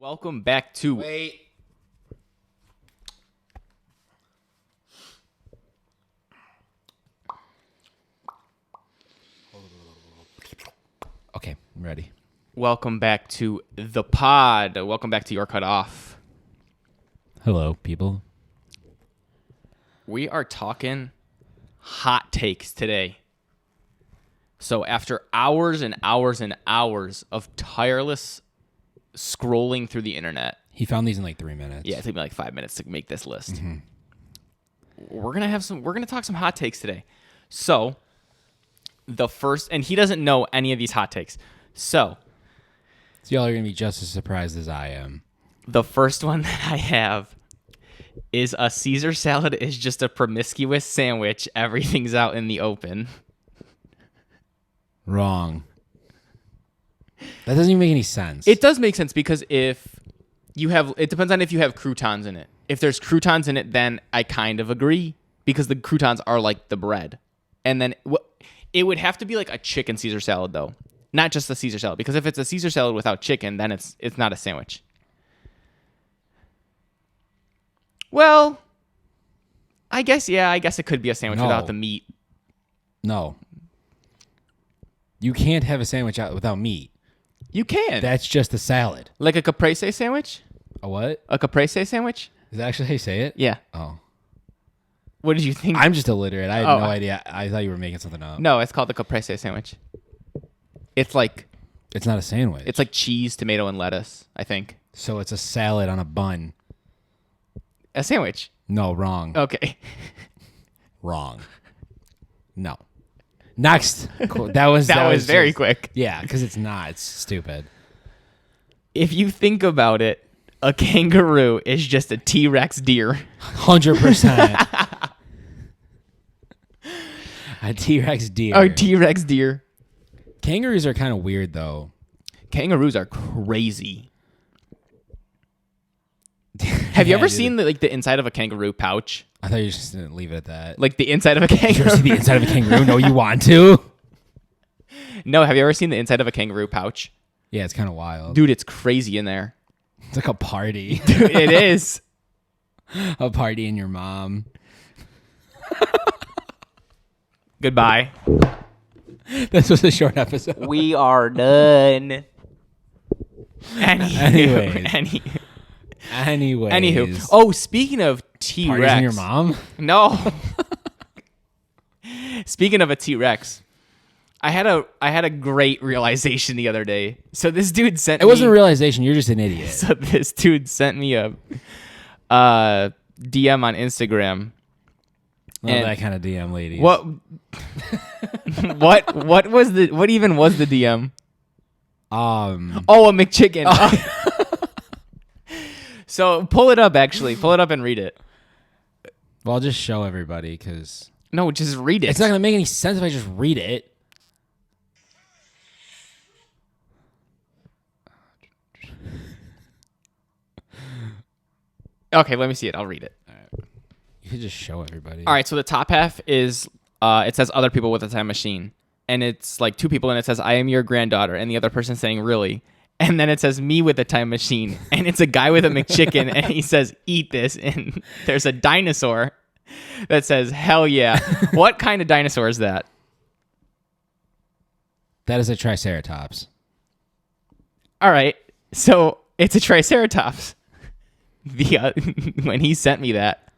Welcome back to... Wait. Okay, I'm ready. Welcome back to the pod. Welcome back to Your Cut Off. Hello, people. We are talking hot takes today. So after hours and hours and hours of tireless scrolling through the internet. He found these in like 3 minutes. Yeah, it took me like 5 minutes to make this list. Mm-hmm. We're gonna talk some hot takes today. So the first, and he doesn't know any of these hot takes. So y'all are gonna be just as surprised as I am. The first one that I have is a Caesar salad is just a promiscuous sandwich. Everything's out in the open. Wrong. That doesn't even make any sense. It does make sense because if you have, it depends on if you have croutons in it. If there's croutons in it, then I kind of agree because the croutons are like the bread. And then it would have to be like a chicken Caesar salad though, not just a Caesar salad. Because if it's a Caesar salad without chicken, then it's not a sandwich. Well, I guess it could be a sandwich without the meat. No. You can't have a sandwich out without meat. You can. That's just a salad. Like a caprese sandwich? A what? A caprese sandwich? Is that actually how you say it? Yeah. Oh. What did you think? I'm just illiterate. I had no idea. I thought you were making something up. No, it's called the caprese sandwich. It's like... It's not a sandwich. It's like cheese, tomato, and lettuce, I think. So it's a salad on a bun. A sandwich. No, wrong. Okay. Wrong. No. Next. Cool. That was very quick. Yeah, because it's not. It's stupid. If you think about it, a kangaroo is just a T-Rex deer. 100%. A T-Rex deer. A T-Rex deer. Kangaroos are kind of weird, though. Kangaroos are crazy. Have you ever seen the inside of a kangaroo pouch? I thought you just didn't leave it at that. Like the inside of a kangaroo. You ever see the inside of a kangaroo? No, you want to? No, have you ever seen the inside of a kangaroo pouch? Yeah, it's kind of wild. Dude, it's crazy in there. It's like a party. Dude, it is. A party in your mom. Goodbye. This was a short episode. We are done. Anyways. Anywho. Oh, speaking of T-Rex. Parties in your mom? No. Speaking of a T-Rex, I had a great realization the other day. So this dude sent me... It wasn't a realization. You're just an idiot. So this dude sent me a DM on Instagram. Not that kind of DM, ladies. What even was the DM? A McChicken. Oh. So pull it up, actually. Pull it up and read it. Well, I'll just show everybody because... No, just read it. It's not going to make any sense if I just read it. Okay, let me see it. I'll read it. All right. You could just show everybody. All right, so the top half is, it says other people with a time machine. And it's like two people, and it says, I am your granddaughter. And the other person saying, really? And then it says, me with a time machine. And it's a guy with a McChicken, and he says, eat this. And there's a dinosaur that says, hell yeah. What kind of dinosaur is that? That is a Triceratops. All right, so it's a Triceratops. When he sent me that,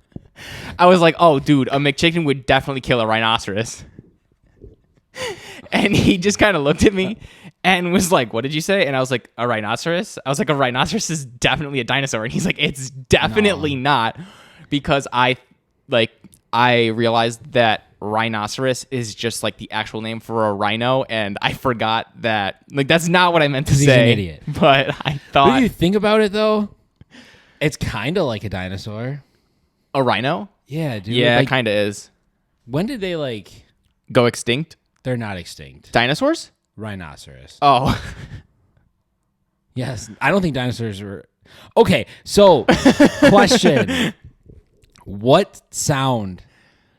I was like, oh, dude, a McChicken would definitely kill a rhinoceros. And he just kind of looked at me and was like, what did you say? And I was like, a rhinoceros? I was like, a rhinoceros is definitely a dinosaur. And he's like, it's definitely not, because I realized that rhinoceros is just like the actual name for a rhino, and I forgot that. Like, that's not what I meant to say. He's an idiot. But I thought... But if you think about it, though, it's kind of like a dinosaur. A rhino? Yeah, dude. Yeah, it kind of is. When did they, go extinct? They're not extinct. Dinosaurs? Rhinoceros. Oh. Yes. I don't think dinosaurs were... Okay, so, question. What sound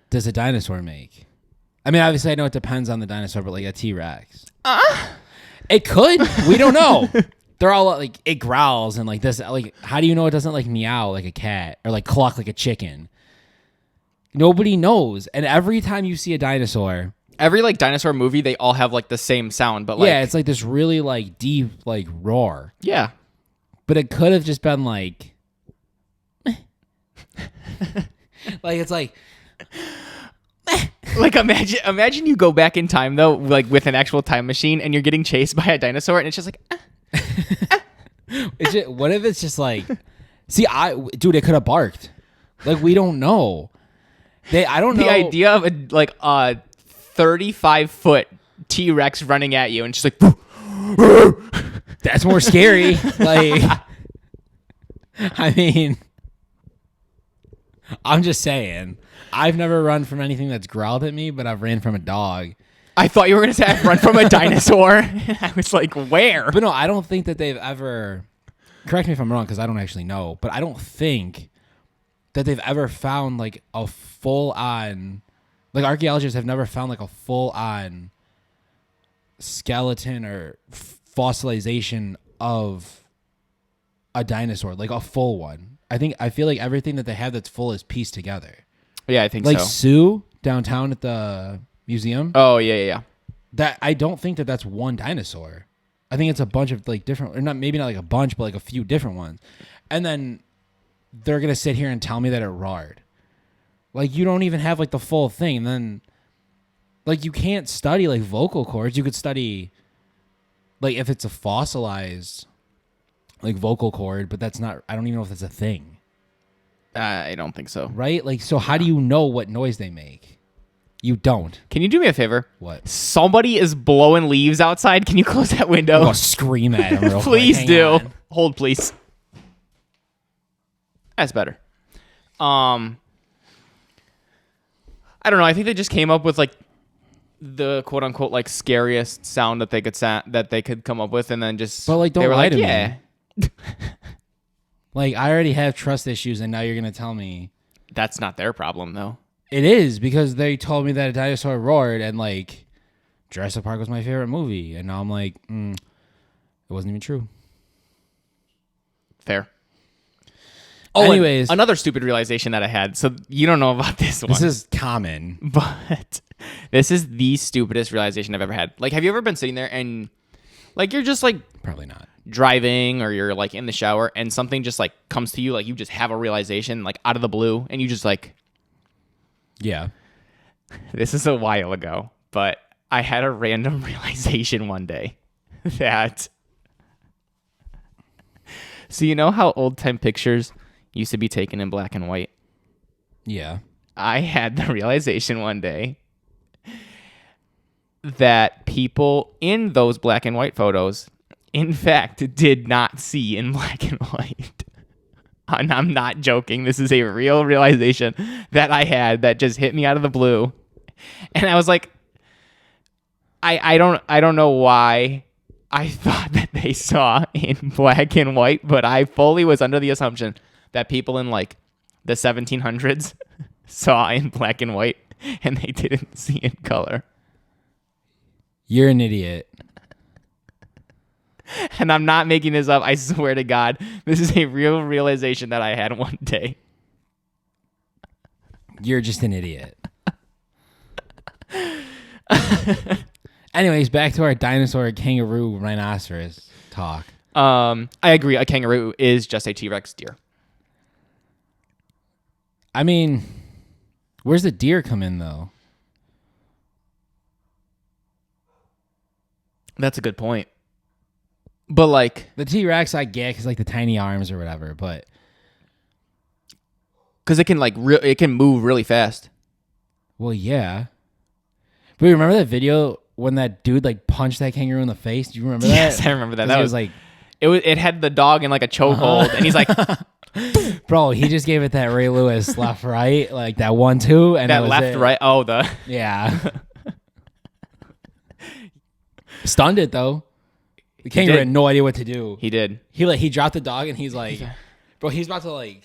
does a dinosaur make? I mean, obviously, I know it depends on the dinosaur, but like a T-Rex. It could. We don't know. they're all like, it growls and like this. Like, how do you know it doesn't like meow like a cat or like cluck like a chicken? Nobody knows. And every time you see a dinosaur, every like dinosaur movie, they all have like the same sound, but like yeah, it's like this really like deep like roar. yeah. But it could have just been like, like it's like, Like imagine you go back in time though, like with an actual time machine, and you're getting chased by a dinosaur, and it's just like, what if it's just like, see, dude, it could have barked. Like we don't know. I don't know. The idea of a 35-foot T-Rex running at you and just like, that's more scary. Like, I mean, I'm just saying. I've never run from anything that's growled at me, but I've ran from a dog. I thought you were gonna say I've run from a dinosaur. I was like, where? But no, I don't think that they've ever. Correct me if I'm wrong, because I don't actually know. But I don't think that they've ever found like a full on, like archaeologists have never found like a full on skeleton or fossilization of a dinosaur, like a full one. I feel like everything that they have that's full is pieced together. Yeah, I think like so. Sue downtown at the museum. Oh yeah. That I don't think that that's one dinosaur. I think it's a bunch of like different, or not maybe not like a bunch, but like a few different ones. And then they're gonna sit here and tell me that it roared. Like you don't even have like the full thing. And then like you can't study like vocal cords. You could study like if it's a fossilized like vocal cord, but that's not. I don't even know if that's a thing. I don't think so. Right? Like, so how do you know what noise they make? You don't. Can you do me a favor? What? Somebody is blowing leaves outside. Can you close that window? I'll scream at him real quick. Please Hang do. on. Hold, please. That's better. I don't know. I think they just came up with like the quote unquote like scariest sound that they could come up with, and then just. But like, don't they were lie like, to yeah. me. Like, I already have trust issues, and now you're gonna tell me That's not their problem, though. it is, because they told me that a dinosaur roared, and like Jurassic Park was my favorite movie, and now I'm like, it wasn't even true. Fair. Oh, anyways, another stupid realization that I had. So you don't know about this one. this is common, But this is the stupidest realization I've ever had. Like, have you ever been sitting there and like you're just like probably not driving, or you're like in the shower and something just like comes to you, like you just have a realization like out of the blue, and you just like, yeah. this is a while ago, but I had a random realization one day that, so you know how old time pictures used to be taken in black and white? Yeah. I had the realization one day that people in those black and white photos, in fact, did not see in black and white. And I'm not joking. This is a real realization that I had that just hit me out of the blue. And I was like, I don't know why I thought that they saw in black and white, but I fully was under the assumption that people in like the 1700s saw in black and white, and they didn't see in color. You're an idiot. And I'm not making this up. I swear to God, this is a real realization that I had one day. You're just an idiot. Anyways, back to our dinosaur, kangaroo, rhinoceros talk. I agree. A kangaroo is just a T-Rex deer. I mean, where's the deer come in, though? That's a good point. But like The T-Rex, I get, because like the tiny arms or whatever, but because it can like it can move really fast. well, yeah. But you remember that video when that dude like punched that kangaroo in the face? Do you remember that? Yes, I remember that. 'Cause That he was like, it had the dog in like a chokehold, and he's like bro, he just gave it that Ray Lewis left right, like that 1-2, and that that was left it. right. Oh, the Yeah. Stunned it though. The kangaroo did. had no idea what to do. he did. He dropped the dog and he's like, bro, he's about to like.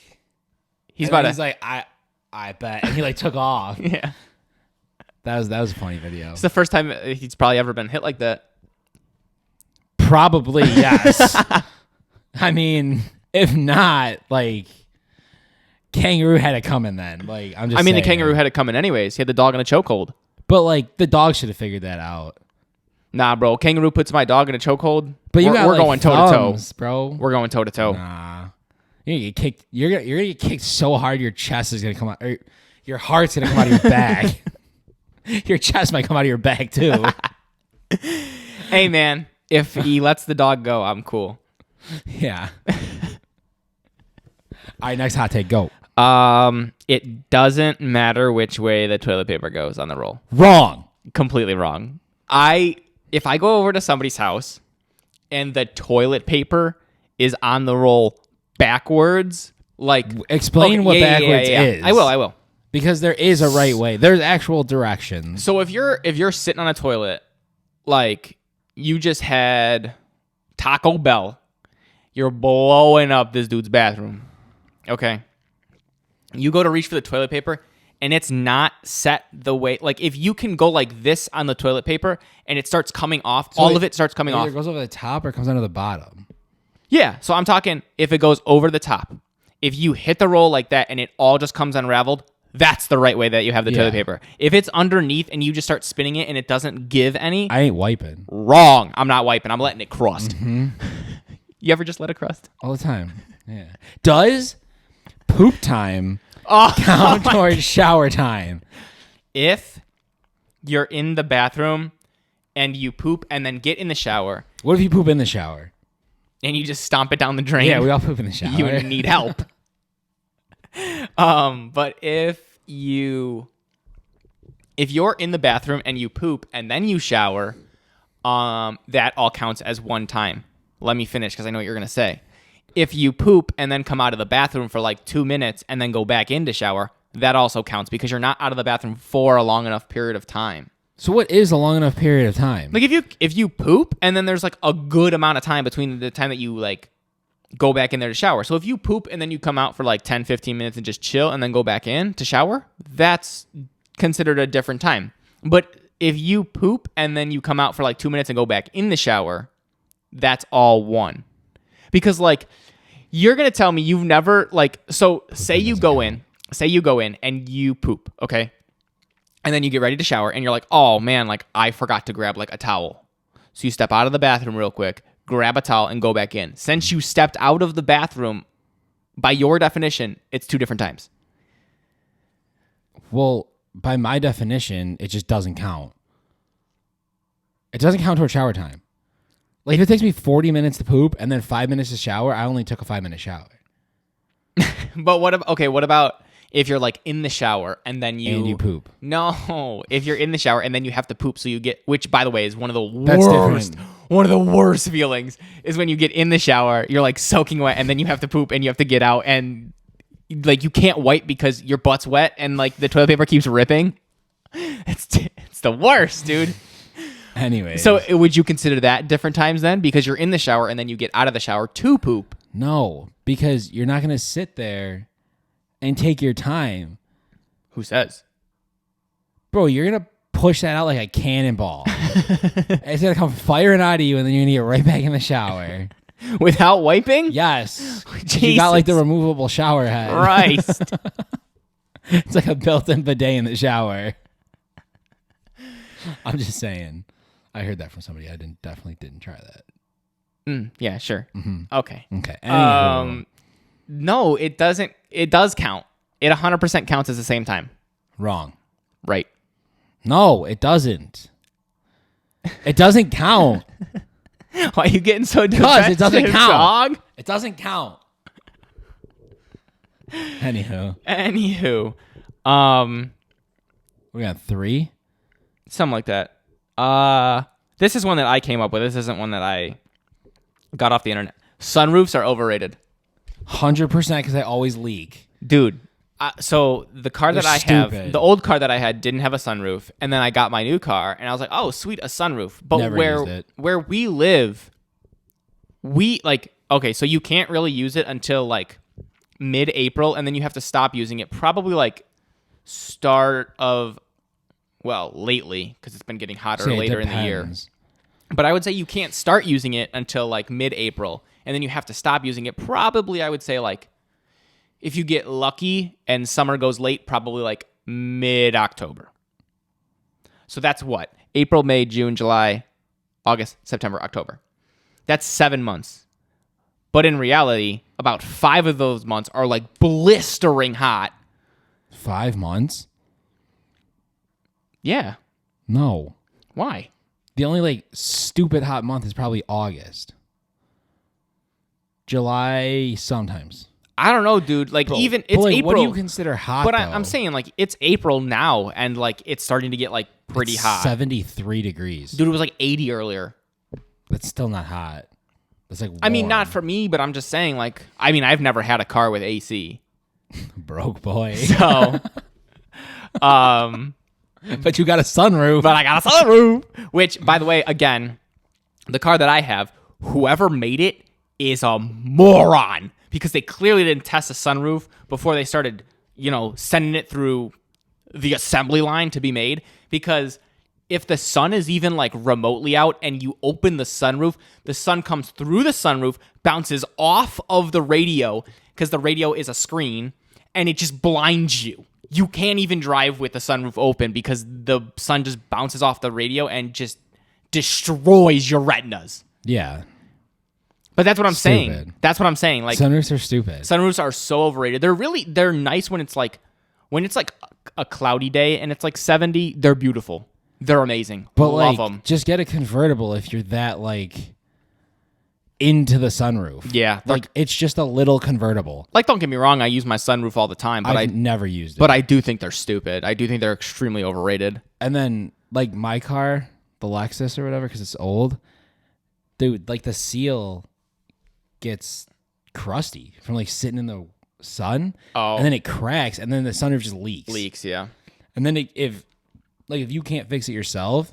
He's and about then to. He's like, I bet, and he like took off. Yeah. That was a funny video. It's the first time he's probably ever been hit like that. Probably, yes. I mean, if not, like, kangaroo had it coming then. Like, I'm just I mean, the saying. kangaroo had it coming anyways. He had the dog in a chokehold. But, like, the dog should have figured that out. Nah, bro. Kangaroo puts my dog in a chokehold. But we're like, going toe to toe, bro. We're going toe to toe. Nah, you're gonna get kicked. You're gonna get kicked so hard your chest is gonna come out. Or your heart's gonna come out of your back. Your chest might come out of your back too. Hey, man. If he lets the dog go, I'm cool. Yeah. All right, next hot take. Go. It doesn't matter which way the toilet paper goes on the roll. Wrong. Completely wrong. If I go over to somebody's house and the toilet paper is on the roll backwards, like Explain what backwards is. I will. Because there is a right way. There's actual directions. So if you're sitting on a toilet, like you just had Taco Bell, you're blowing up this dude's bathroom. Okay. You go to reach for the toilet paper and it's not set the way, like if you can go like this on the toilet paper and it starts coming off, so all of it starts coming off. It goes over the top or it comes under the bottom. Yeah. So I'm talking if it goes over the top. If you hit the roll like that and it all just comes unraveled, that's the right way that you have the toilet paper. If it's underneath and you just start spinning it and it doesn't give any, I ain't wiping. wrong. I'm not wiping. I'm letting it crust. Mm-hmm. You ever just let it crust? All the time. Yeah. Does poop time count towards shower time? If you're in the bathroom and you poop and then get in the shower. What if you poop in the shower? And you just stomp it down the drain. Yeah, we all poop in the shower. You need help. But if you're in the bathroom and you poop and then you shower, that all counts as one time. Let me finish because I know what you're going to say. If you poop and then come out of the bathroom for like 2 minutes and then go back in to shower, that also counts because you're not out of the bathroom for a long enough period of time. So what is a long enough period of time? Like if you poop and then there's like a good amount of time between the time that you like go back in there to shower. So if you poop and then you come out for like 10, 15 minutes and just chill and then go back in to shower, that's considered a different time. But if you poop and then you come out for like 2 minutes and go back in the shower, that's all one. Because like you're going to tell me you've never like, so say you go in and you poop, okay? And then you get ready to shower and you're like, oh man, like I forgot to grab like a towel. So you step out of the bathroom real quick, grab a towel and go back in. Since you stepped out of the bathroom, by your definition, it's 2 different times. Well, by my definition, it just doesn't count. It doesn't count toward shower time. Like if it takes me 40 minutes to poop and then 5 minutes to shower, I only took a 5-minute shower. But what about if you're like in the shower and then you poop? No, if you're in the shower and then you have to poop, so you get, which by the way is one of the That's worst. different. One of the worst feelings is when you get in the shower, you're like soaking wet, and then you have to poop and you have to get out, and like you can't wipe because your butt's wet and like the toilet paper keeps ripping. It's the worst, dude. Anyway, so would you consider that different times then? Because you're in the shower and then you get out of the shower to poop. No, because you're not going to sit there and take your time. Who says? Bro, you're going to push that out like a cannonball. It's going to come firing out of you and then you're going to get right back in the shower. Without wiping? Yes. You got like the removable shower head. Christ. It's like a built-in bidet in the shower. I'm just saying. I heard that from somebody. I definitely didn't try that. Yeah, sure. Mm-hmm. Okay. Anywho. No, it doesn't. It does count. It 100% counts as the same time. Wrong. Right. No, it doesn't. It doesn't count. Why are you getting so defensive, Because it doesn't count. dog? It doesn't count. Anywho. We got 3. Something like that. This is one that I came up with. This isn't one that I got off the internet. Sunroofs are overrated. 100% because they always leak. Dude, so the car that I have, stupid. the old car that I had didn't have a sunroof, and then I got my new car, and I was like, oh, sweet, a sunroof. But Never used it. where we live, okay, so you can't really use it until like mid-April, and then you have to stop using it probably like start of, well, lately, because it's been getting hotter later in the year. But I would say you can't start using it until like mid-April, and then you have to stop using it probably, I would say, like, if you get lucky and summer goes late, probably like mid-October. So that's what? April, May, June, July, August, September, October. That's 7 months. But in reality, about 5 of those months are like blistering hot. 5 months? Yeah. No. Why? The only like stupid hot month is probably August. July sometimes. I don't know, dude. Like, even it's like, April. What do you consider hot? But though? I'm saying, like, it's April now, and like it's starting to get like pretty hot. 73 degrees. Dude, it was like 80 earlier. That's still not hot. It's like warm. I mean, not for me, but I'm just saying, like, I mean, I've never had a car with AC. Broke boy. So, but you got a sunroof. but I got a sunroof. Which, by the way, again, the car that I have, whoever made it is a moron, because they clearly didn't test a sunroof before they started, sending it through the assembly line to be made. Because if the sun is even like remotely out and you open the sunroof, the sun comes through the sunroof, bounces off of the radio, because the radio is a screen, and it just blinds you. You can't even drive with the sunroof open because the sun just bounces off the radio and just destroys your retinas. Yeah. But that's what I'm saying. Stupid. That's what I'm saying. Like, sunroofs are stupid. sunroofs are so overrated. They're nice when it's like a cloudy day and it's like 70. They're beautiful. They're amazing. But Love like, them. just get a convertible if you're that like into the sunroof. Yeah, like it's just a little convertible. Like, don't get me wrong, I use my sunroof all the time, but I've never used it. But I do think they're stupid. I do think they're extremely overrated. And then like my car, the Lexus or whatever, because it's old, dude, like the seal gets crusty from like sitting in the sun. Oh. And then it cracks, and then the sunroof just leaks. Leaks, yeah. And then if you can't fix it yourself,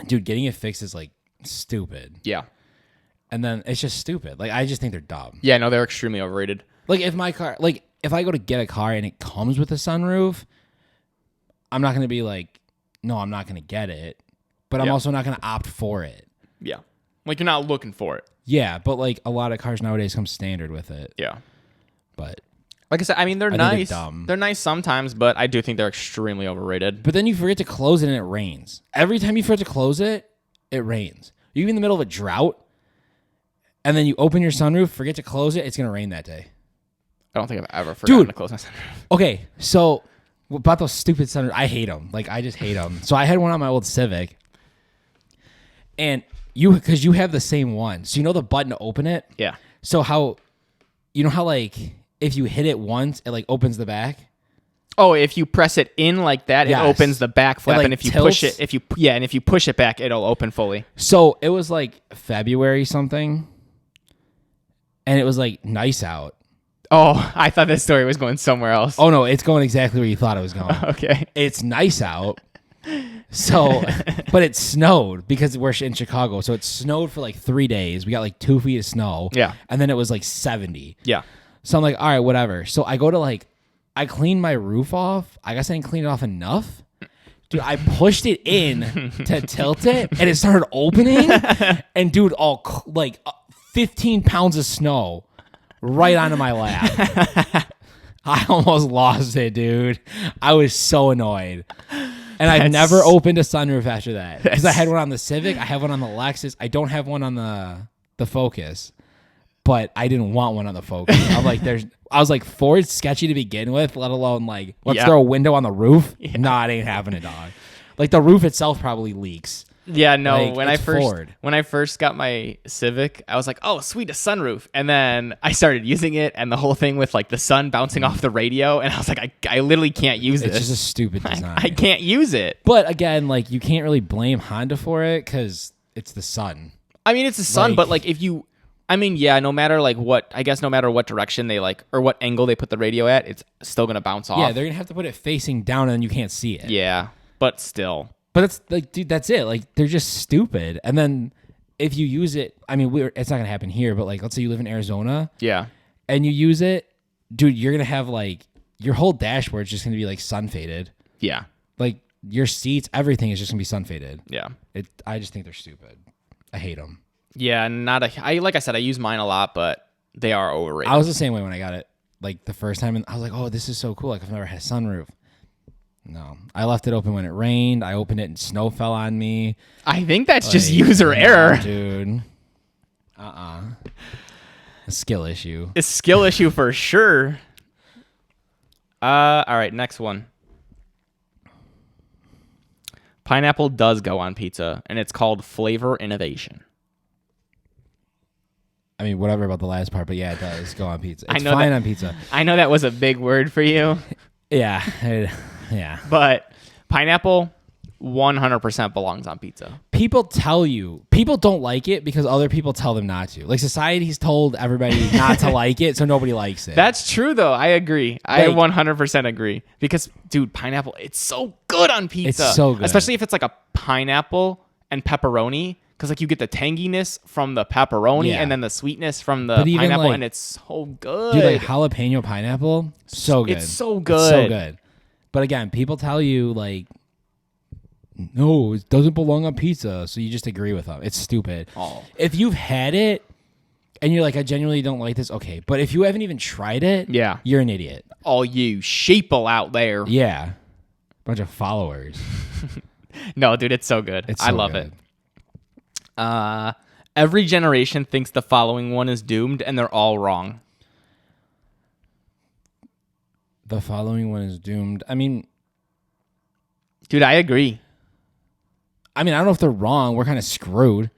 dude, getting it fixed is like stupid. Yeah. And then it's just stupid. Like, I just think they're dumb. Yeah, no, they're extremely overrated. Like, if I go to get a car and it comes with a sunroof, I'm not going to be like, no, I'm not going to get it. But I'm also not going to opt for it. Yeah. Like, you're not looking for it. Yeah, but like a lot of cars nowadays come standard with it. Yeah. But like I said, I mean, they're think nice. they're dumb. They're nice sometimes, but I do think they're extremely overrated. But then you forget to close it and it rains. Every time you forget to close it, it rains. You're in the middle of a drought, and then you open your sunroof, forget to close it, it's going to rain that day. I don't think I've ever forgotten to close my sunroof. Okay, so about those stupid sunroofs, I hate them. Like, I just hate them. So I had one on my old Civic, and because you have the same one, so you know the button to open it? Yeah. So how like if you hit it once, it like opens the back? Oh, if you press it in like that, Yes. it opens the back flap, like, and if you tilts. push it, and if you push it back, it'll open fully. So it was like February something, and it was like nice out. Oh, I thought this story was going somewhere else. Oh no, it's going exactly where you thought it was going. Okay. It's nice out. So, but it snowed because we're in Chicago. So it snowed for like 3 days. We got like 2 feet of snow. Yeah. And then it was like 70. Yeah. So I'm like, all right, whatever. So I go to I cleaned my roof off. I guess I didn't clean it off enough. Dude, I pushed it in to tilt it, and it started opening. And dude, 15 pounds of snow right onto my lap. I almost lost it, dude. I was so annoyed. And I've never opened a sunroof after that. Because I had one on the Civic. I have one on the Lexus. I don't have one on the Focus. But I didn't want one on the Focus. I was like, Ford's sketchy to begin with, let alone let's throw a window on the roof. Yeah. Nah, it ain't happening, dog. Like, the roof itself probably leaks. Yeah, no. Like, when I first got my Civic, I was like, "Oh, sweet, a sunroof!" And then I started using it, and the whole thing with the sun bouncing off the radio, and I was like, "I literally can't use this. It's just a stupid design. I can't use it." But again, you can't really blame Honda for it because it's the sun. I mean, it's the sun, but if you, no matter no matter what direction they or what angle they put the radio at, it's still gonna bounce off. Yeah, they're gonna have to put it facing down, and then you can't see it. Yeah, but still. But it's dude, that's it. They're just stupid. And then if you use it, it's not gonna happen here. But let's say you live in Arizona, yeah, and you use it, dude, you're gonna have your whole dashboard is just gonna be sun faded. Yeah, Your seats, everything is just gonna be sun faded. Yeah, I just think they're stupid. I hate them. Yeah, like I said, I use mine a lot, but they are overrated. I was the same way when I got it. Like the first time, and I was like, "Oh, this is so cool!" Like I've never had a sunroof. No, I left it open when it rained. I opened it and snow fell on me. I think that's just user error, dude. A skill issue. A skill issue for sure. All right, next one. Pineapple does go on pizza, and it's called flavor innovation. I mean, whatever about the last part, but yeah, it does go on pizza. It's I know fine that, on pizza. I know that was a big word for you. Yeah. Yeah. But pineapple 100% belongs on pizza. People don't like it because other people tell them not to. Like society's told everybody not to like it, so nobody likes it. That's true, though. I agree. I 100% agree. Because, dude, pineapple, it's so good on pizza. It's so good. Especially if it's like a pineapple and pepperoni. Because like you get the tanginess from the pepperoni and then the sweetness from the pineapple, and it's so good. Dude, like jalapeno pineapple, so good. It's so good. It's so good. But again, people tell you like, no, it doesn't belong on pizza, so you just agree with them. It's stupid. Oh. If you've had it and you're like, I genuinely don't like this, okay. But if you haven't even tried it, you're an idiot. All you sheeple out there. Yeah. Bunch of followers. No, dude, it's so good. I love it. Every generation thinks the following one is doomed, and they're all wrong. The following one is doomed. I mean, dude, I agree. I don't know if they're wrong. We're kind of screwed.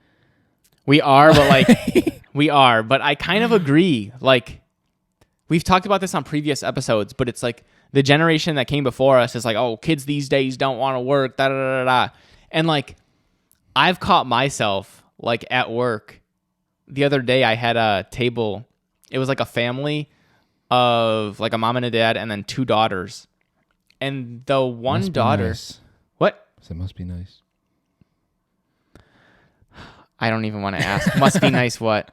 We are, but like, we are. But I kind of agree. Like, we've talked about this on previous episodes, but it's like the generation that came before us is like, oh, kids these days don't want to work, da da da da. And like, I've caught myself like at work. The other day, I had a table. It was like a family of like a mom and a dad, and then 2 daughters. And the one daughter, nice. What? So it must be nice. I don't even want to ask. Must be nice. What?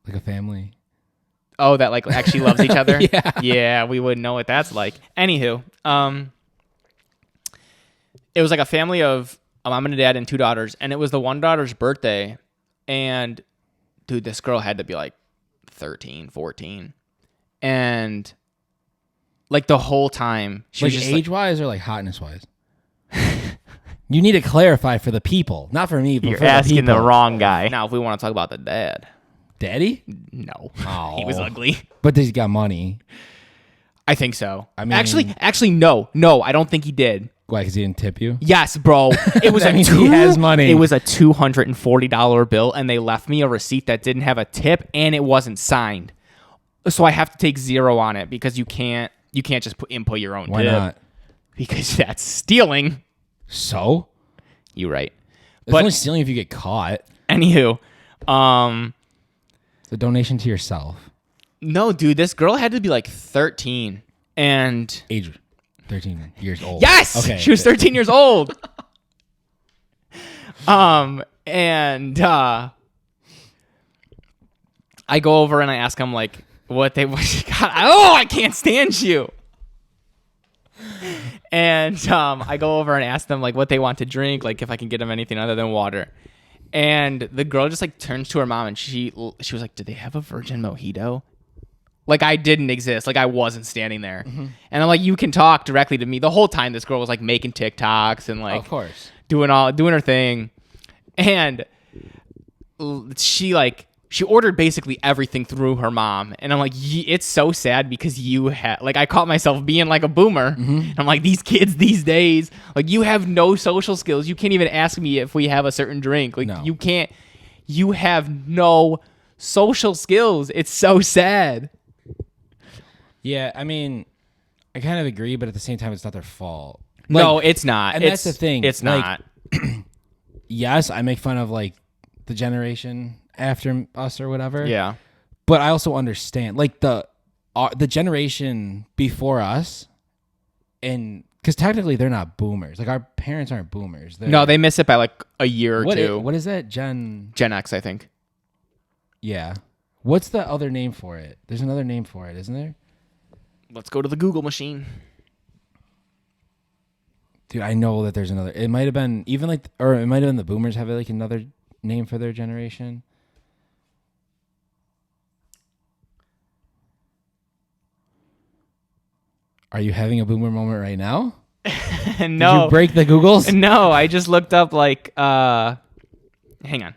Like a family. Oh, that like actually loves each other. Yeah. Yeah, we wouldn't know what that's like. Anywho, it was like a family of a mom and a dad and 2 daughters, and it was the one daughter's birthday. And dude, this girl had to be like 13, 14. And like the whole time, she like was just age-wise or like hotness-wise? You need to clarify for the people, not for me. But you're for asking the the wrong guy. Now, if we want to talk about the dad, Daddy? no, Oh. he was ugly. But he's got money. I think so. I mean, actually, no, I don't think he did. Why? Because he didn't tip you? Yes, bro. It was That means he has money. It was a $240 bill, and they left me a receipt that didn't have a tip, and it wasn't signed. So I have to take 0 on it because you can't just input your own Why tip. not? Because that's stealing. So? You're right. It's only stealing if you get caught. Anywho, It's a donation to yourself. no, dude, this girl had to be like 13, and Age 13 years old. yes, Okay. she was 13 years old. And I go over and I ask them like what they God, I can't stand you. And I go over and ask them like what they want to drink, like if I can get them anything other than water. And the girl just like turns to her mom and she was like, "Do they have a virgin mojito?" Like I didn't exist, like I wasn't standing there. Mm-hmm. And I'm like, "You can talk directly to me." The whole time this girl was like making TikToks and like, of course, doing her thing. And she ordered basically everything through her mom. And I'm like, it's so sad because you had, like, I caught myself being like a boomer. Mm-hmm. And I'm like, these kids these days, like, you have no social skills. You can't even ask me if we have a certain drink. Like, no. You have no social skills. It's so sad. Yeah, I mean, I kind of agree, but at the same time, it's not their fault. No, it's not. And that's the thing. It's not. Yes, I make fun of, like, the generation after us or whatever. Yeah. But I also understand, like, the generation before us, and because technically they're not boomers. Like, our parents aren't boomers. No, they miss it by like a year or two. What is that? Gen X, I think. Yeah. What's the other name for it? There's another name for it, isn't there? Let's go to the Google machine. Dude, I know that there's another. It might have been even like, or it might have been the boomers have like another name for their generation? Are you having a boomer moment right now? No. Did you break the Googles? No, I just looked up like hang on.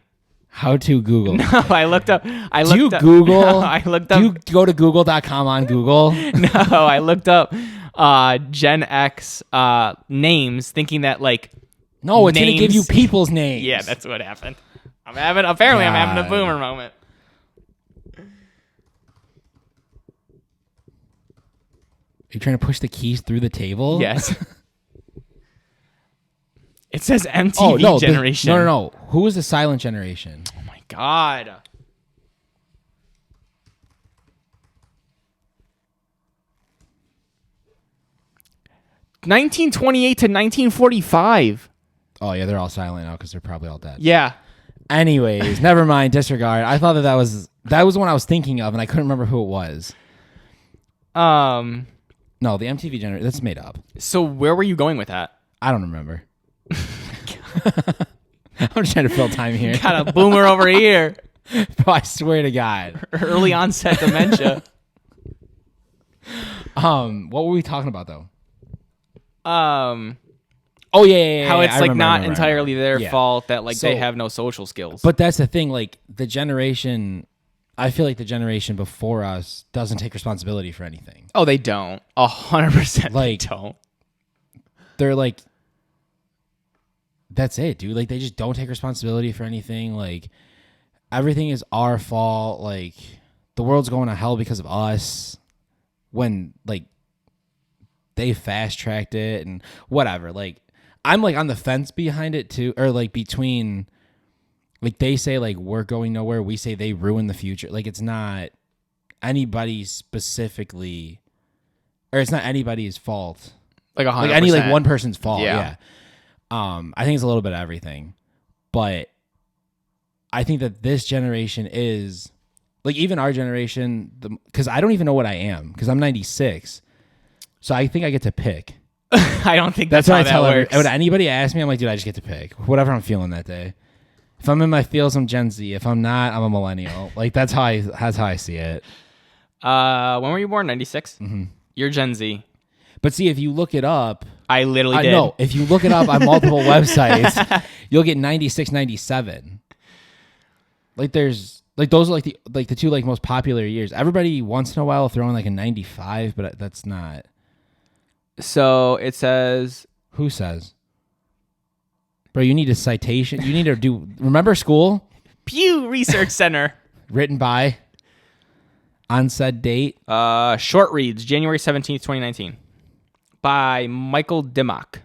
How to Google. No, I looked up. Do you Google? No, I looked up. Do you go to google.com on Google? No, I looked up Gen X names, thinking that like No, it's going to give you names- people's names. Yeah, that's what happened. I'm having a God. boomer moment. Are you trying to push the keys through the table? Yes. It says MTV generation. No. Who was the silent generation? Oh my god. (1928 to 1945). Oh, yeah, they're all silent now because they're probably all dead. Yeah. Anyways, never mind. Disregard. I thought that was the one I was thinking of, and I couldn't remember who it was. No, the MTV generation. That's made up. So where were you going with that? I don't remember. I'm just trying to fill time here. Got a boomer over here. Bro, I swear to God. Early onset dementia. What were we talking about though? Oh yeah. how it's I like remember, not I remember. entirely their Yeah. fault that like they So- have no social skills. But that's the thing. Like the generation, I feel like the generation before us doesn't take responsibility for anything. Oh, they don't. 100%. Like- they don't. They're like, that's it, dude. Like they just don't take responsibility for anything. Like everything is our fault. Like the world's going to hell because of us. When like they fast tracked it and whatever. Like I'm like on the fence behind it too, or like between. Like they say, like we're going nowhere. We say they ruin the future. Like it's not anybody specifically, or it's not anybody's fault. Like 100%. Like any like one person's fault. Yeah. I think it's a little bit of everything, but I think that this generation is like even our generation. Because I don't even know what I am because I'm 96, so I think I get to pick. I don't think That's that's, what I how tell that every, works. when anybody asks me. I'm like, dude, I just get to pick whatever I'm feeling that day. If I'm in my feels, I'm Gen Z. If I'm not, I'm a millennial. Like that's how I see it. When were you born? 96? Mm-hmm. You're Gen Z. But see, if you look it up, I literally did. no, if you look it up on multiple websites, you'll get 96, 97. Like there's like those are like the two like most popular years. Everybody once in a while will throw in like a 95, but that's not. So it says Who says? Bro, you need a citation. You need to do. Remember school? Pew Research Center. Written by. On said date. Short reads, January 17th, 2019. By Michael Dimmock.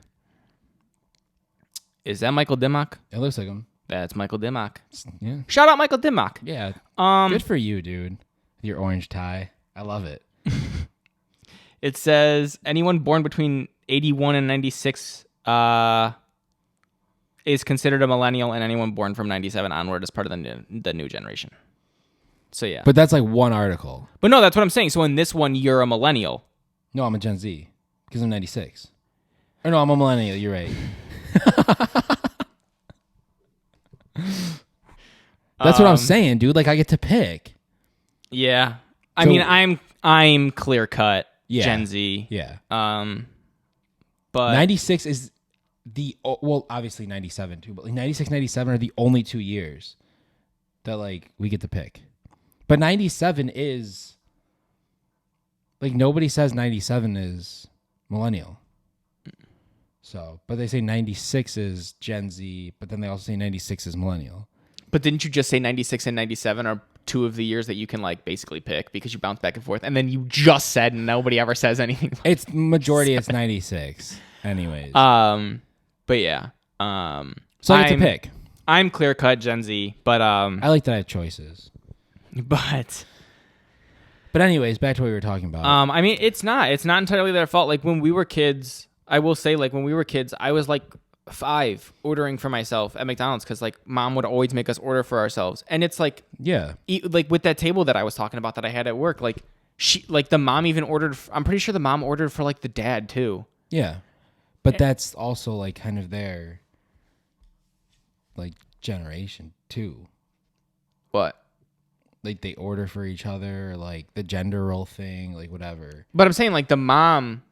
Is that Michael Dimmock? It looks like him. That's Michael Dimmock. Yeah. Shout out Michael Dimmock. Yeah. Um, Good for you, dude. Your orange tie. I love it. It says anyone born between 81 and 96 is considered a millennial, and anyone born from 97 onward is part of the new generation. So yeah. But that's like one article. But no, that's what I'm saying. So in this one, you're a millennial. No, I'm a Gen Z because I'm 96. Or no, I'm a millennial. You're right. That's what I'm saying, dude. Like I get to pick. Yeah. I So- mean, I'm clear cut Yeah. Gen Z. Yeah. But 96 is well, obviously 97 too, but like 96, 97 are the only 2 years that like we get to pick. But 97 is like nobody says 97 is millennial. So, but they say 96 is Gen Z, but then they also say 96 is millennial. But didn't you just say 96 and 97 are two of the years that you can like basically pick because you bounce back and forth, and then you just said nobody ever says anything. It's majority. It's 96, anyways. But yeah. So I get to pick. I'm clear cut Gen Z, but I like that I have choices. but anyways, back to what we were talking about. I mean, it's not entirely their fault. Like when we were kids, I will say, like when we were kids, I was like 5 ordering for myself at McDonald's because like mom would always make us order for ourselves, and it's like yeah, like with that table that I was talking about that I had at work, like she like the mom even ordered. I'm pretty sure the mom ordered for like the dad too. yeah, but that's also like kind of their like generation too. What? Like they order for each other, like the gender role thing, like whatever. But I'm saying like the mom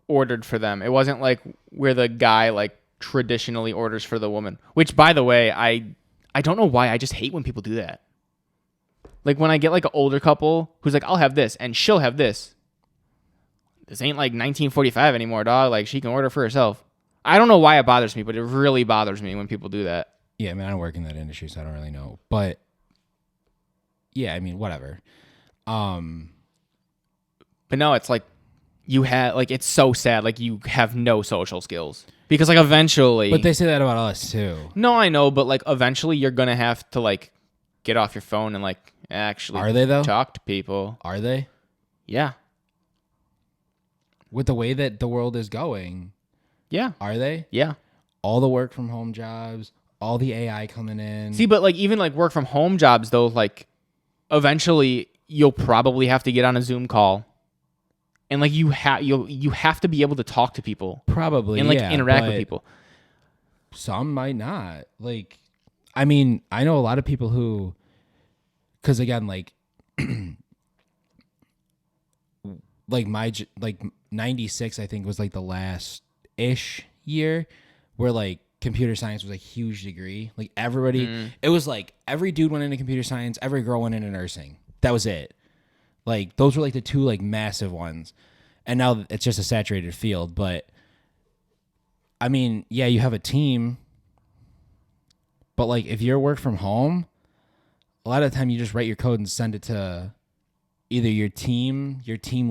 ordered for them. It wasn't like where the guy like traditionally orders for the woman. Which, by the way, I don't know why. I just hate when people do that. Like when I get like an older couple who's like, I'll have this and she'll have this. This ain't like 1945 anymore, dog. Like she can order for herself. I don't know why it bothers me, but it really bothers me when people do that. Yeah, I mean, I don't work in that industry, so I don't really know. But yeah, I mean, whatever. But no, it's like you have like it's so sad. Like you have no social skills because like eventually. But they say that about us too. No, I know, but like eventually you're gonna have to like get off your phone and like actually Are they though? talk to people. Are they? Yeah. With the way that the world is going. Yeah. Are they? Yeah. All the work from home jobs, all the AI coming in. See, but like even like work from home jobs though, like eventually you'll probably have to get on a Zoom call. And like you have to be able to talk to people. Probably. And like yeah, interact with people. Some might not. Like, I mean, I know a lot of people who, because again, like, like 96, I think was like the last ish year where like computer science was a huge degree. Like everybody, it was like every dude went into computer science, every girl went into nursing. That was it. Like those were like the two like massive ones. And now it's just a saturated field. But I mean, yeah, you have a team. But like if you're work from home, a lot of the time you just write your code and send it to either your team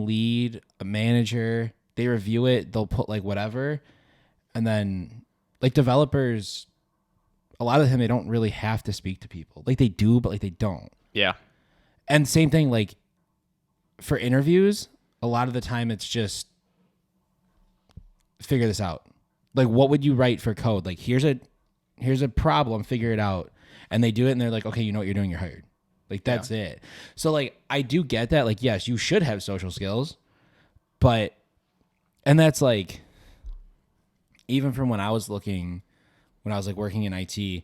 lead, a manager. They review it. They'll put like whatever. And then like developers, a lot of the time they don't really have to speak to people. Like they do, but like they don't. Yeah. And same thing, like for interviews, a lot of the time it's just figure this out. Like what would you write for code? Like here's a problem, figure it out. And they do it and they're like, okay, you know what you're doing, you're hired. Like that's it. So like I do get that. Like yes, you should have social skills, but and that's like even from when I was like working in IT,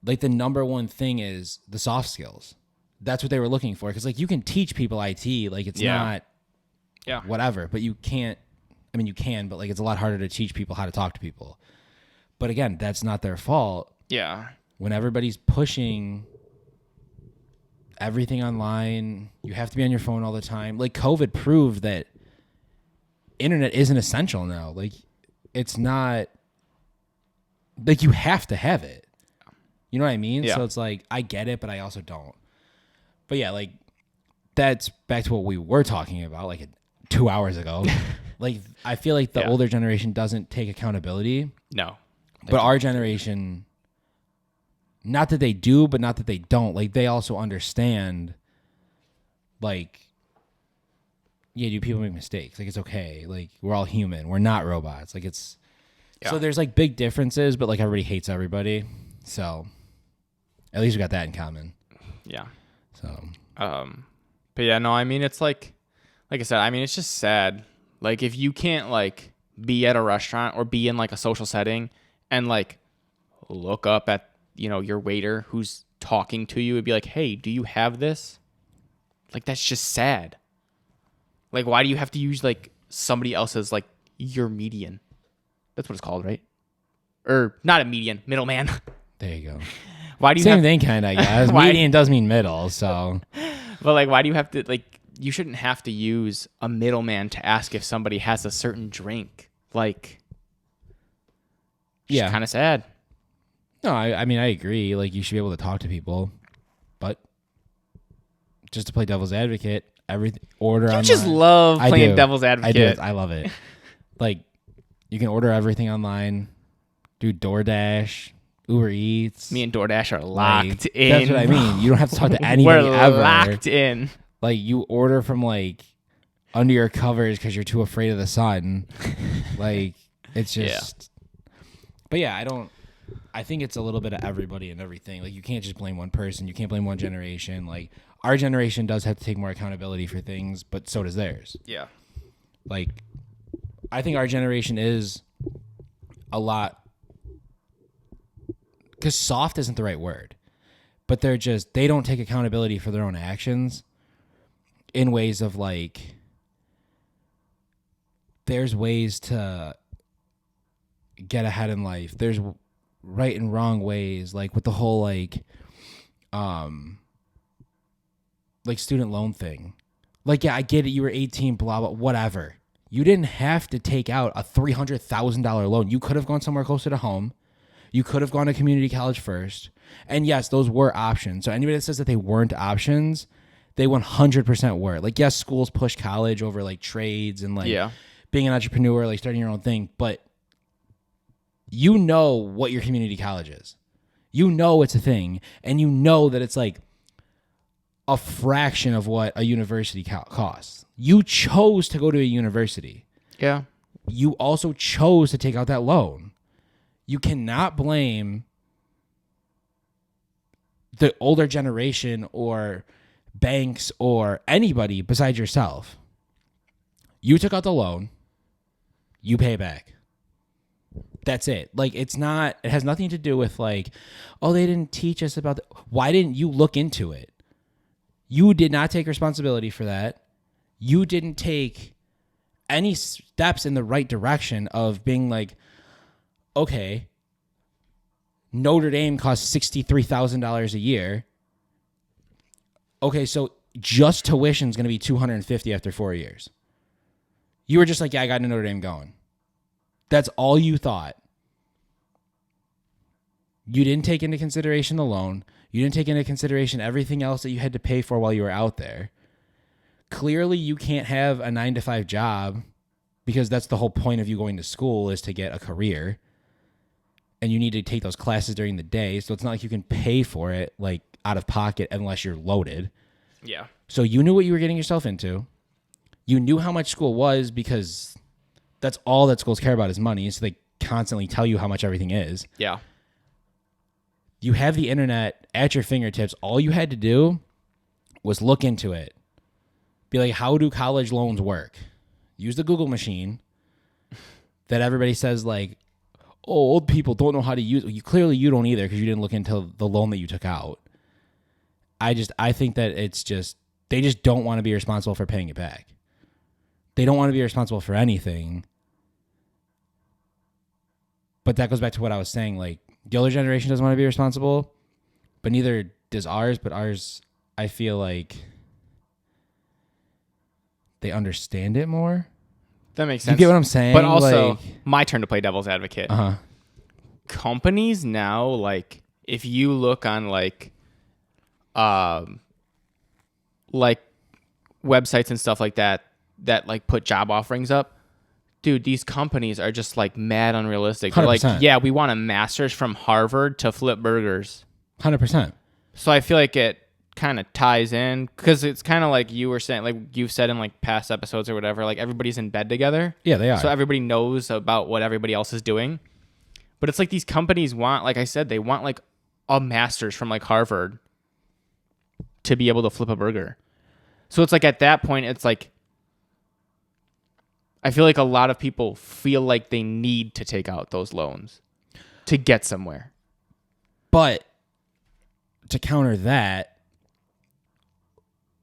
like the number one thing is the soft skills. That's what they were looking for because like you can teach people IT, like it's not whatever, but you can't. I mean, you can, but like it's a lot harder to teach people how to talk to people. But again, that's not their fault. Yeah. When everybody's pushing everything online, you have to be on your phone all the time. Like COVID proved that internet isn't essential now. Like it's not like you have to have it. You know what I mean? Yeah. So it's like I get it, but I also don't. But yeah, like that's back to what we were talking about like 2 hours ago. Like I feel like the older generation doesn't take accountability. No. But our generation, not that they do, but not that they don't. Like they also understand like yeah, do people make mistakes? Like it's okay. Like we're all human. We're not robots. Like it's so there's like big differences, but like everybody hates everybody. So at least we got that in common. Yeah. So but yeah, no, I mean it's like I said, I mean it's just sad. Like if you can't like be at a restaurant or be in like a social setting and like look up at, you know, your waiter who's talking to you and be like, "Hey, do you have this?" Like that's just sad. Like why do you have to use like somebody else's like your median? That's what it's called, right? Or not a median, middleman. There you go. Why do you Same have thing kind of, I guess. Median does mean middle, so but like why do you have to like you shouldn't have to use a middleman to ask if somebody has a certain drink. Like it's kind of sad. No, I mean I agree. Like you should be able to talk to people, but just to play devil's advocate, everything order. You online. just love playing devil's advocate. I do. I love it. Like you can order everything online, do DoorDash, Uber Eats. Me and DoorDash are locked in. That's what I mean. You don't have to talk to anybody We're ever. locked in. Like you order from like under your covers because you're too afraid of the sun. Like it's just. But yeah, I think it's a little bit of everybody and everything. Like you can't just blame one person. You can't blame one generation. Like our generation does have to take more accountability for things, but so does theirs. Yeah. Like I think our generation is a lot because soft isn't the right word, but they don't take accountability for their own actions in ways of like, there's ways to get ahead in life. There's right and wrong ways, like with the whole like student loan thing. Like, yeah, I get it. You were 18, blah, blah, whatever. You didn't have to take out a $300,000 loan. You could have gone somewhere closer to home. You could have gone to community college first. And yes, those were options. So anybody that says that they weren't options, they 100% were. Like, yes, schools push college over like trades and like being an entrepreneur, like starting your own thing. But you know what your community college is. You know it's a thing. And you know that it's like a fraction of what a university costs. You chose to go to a university. Yeah. You also chose to take out that loan. You cannot blame the older generation or banks or anybody besides yourself. You took out the loan. You pay it back. That's it. Like, it has nothing to do with like, oh, they didn't teach us about why didn't you look into it? You did not take responsibility for that. You didn't take any steps in the right direction of being like, okay, Notre Dame costs $63,000 a year. Okay, so just tuition is going to be $250 after 4 years. You were just like, yeah, I got into Notre Dame going. That's all you thought. You didn't take into consideration the loan. You didn't take into consideration everything else that you had to pay for while you were out there. Clearly, you can't have a 9-to-5 job because that's the whole point of you going to school is to get a career. And you need to take those classes during the day. So it's not like you can pay for it like out of pocket unless you're loaded. Yeah. So you knew what you were getting yourself into. You knew how much school was because that's all that schools care about is money. So they constantly tell you how much everything is. Yeah. You have the internet at your fingertips. All you had to do was look into it. Be like, how do college loans work? Use the Google machine that everybody says like, oh, old people don't know how to use it. Clearly you don't either because you didn't look into the loan that you took out. I think that it's just, they just don't want to be responsible for paying it back. They don't want to be responsible for anything. But that goes back to what I was saying. Like, the older generation doesn't want to be responsible, but neither does ours. But ours, I feel like they understand it more. That makes sense. You get what I'm saying? But also, like, my turn to play devil's advocate. Uh-huh. Companies now, like, if you look on like websites and stuff like that like put job offerings up, dude, these companies are just like mad unrealistic. They're like, yeah, we want a master's from Harvard to flip burgers. 100%. So I feel like it kind of ties in because it's kind of like you were saying, like you've said in like past episodes or whatever, like everybody's in bed together. Yeah, they are. So everybody knows about what everybody else is doing. But it's like these companies want, like I said, they want like a master's from like Harvard to be able to flip a burger. So it's like at that point, it's like, I feel like a lot of people feel like they need to take out those loans to get somewhere. But to counter that,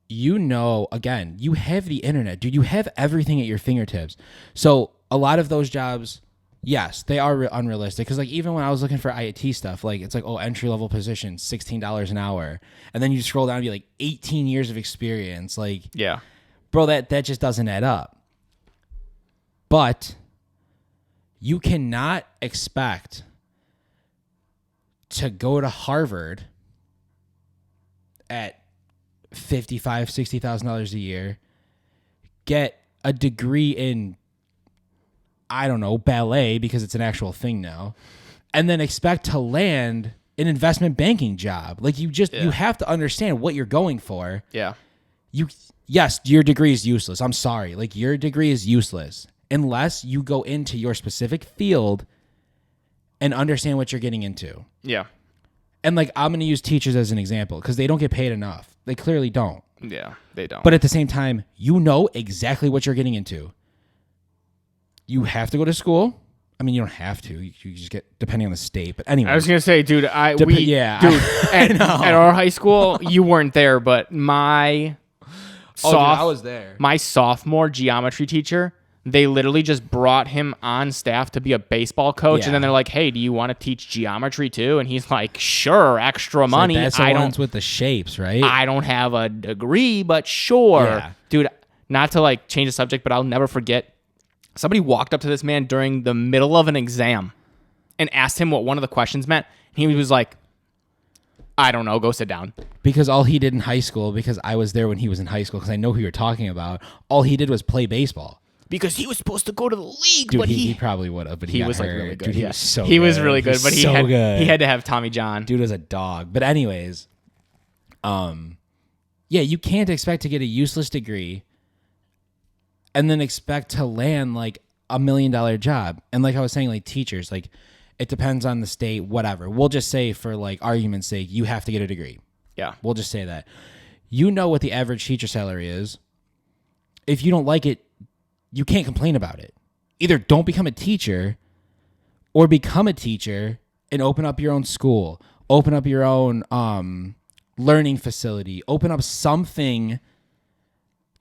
again, you have the internet, dude. You have everything at your fingertips. So a lot of those jobs, yes, they are unrealistic. Because like even when I was looking for IT stuff, like it's like, oh, entry-level position, $16 an hour. And then you scroll down and be like 18 years of experience. Like, yeah, bro, that just doesn't add up. But you cannot expect to go to Harvard at $55,000, $60,000 a year, get a degree in, I don't know, ballet because it's an actual thing now, and then expect to land an investment banking job. Like you have to understand what you're going for. Yeah. Yes, your degree is useless. I'm sorry. Like your degree is useless unless you go into your specific field and understand what you're getting into. Yeah. And like, I'm going to use teachers as an example because they don't get paid enough. They clearly don't. Yeah, they don't. But at the same time, you know exactly what you're getting into. You have to go to school. I mean, you don't have to. You just get depending on the state. But anyway, I was gonna say, dude, yeah, dude, at our high school, you weren't there, but I was there. My sophomore geometry teacher, they literally just brought him on staff to be a baseball coach, and then they're like, "Hey, do you want to teach geometry too?" And he's like, "Sure, extra money." Like, that's the ones with the shapes, right? I don't have a degree, but sure, dude. Not to like change the subject, but I'll never forget. Somebody walked up to this man during the middle of an exam and asked him what one of the questions meant. He was like, I don't know, go sit down. Because all he did in high school, because I was there when he was in high school, because I know who you're talking about, all he did was play baseball. Because he was supposed to go to the league, dude, but he probably would have, but he was hurt. like really good. Dude, he was so he good. was really good, but he had to have Tommy John. Dude was a dog. But anyways, yeah, you can't expect to get a useless degree and then expect to land like $1 million job. And like I was saying, like teachers, like it depends on the state, whatever. We'll just say for like argument's sake, you have to get a degree. Yeah. We'll just say that. You know what the average teacher salary is. If you don't like it, you can't complain about it. Either don't become a teacher or become a teacher and open up your own school, open up your own learning facility, open up something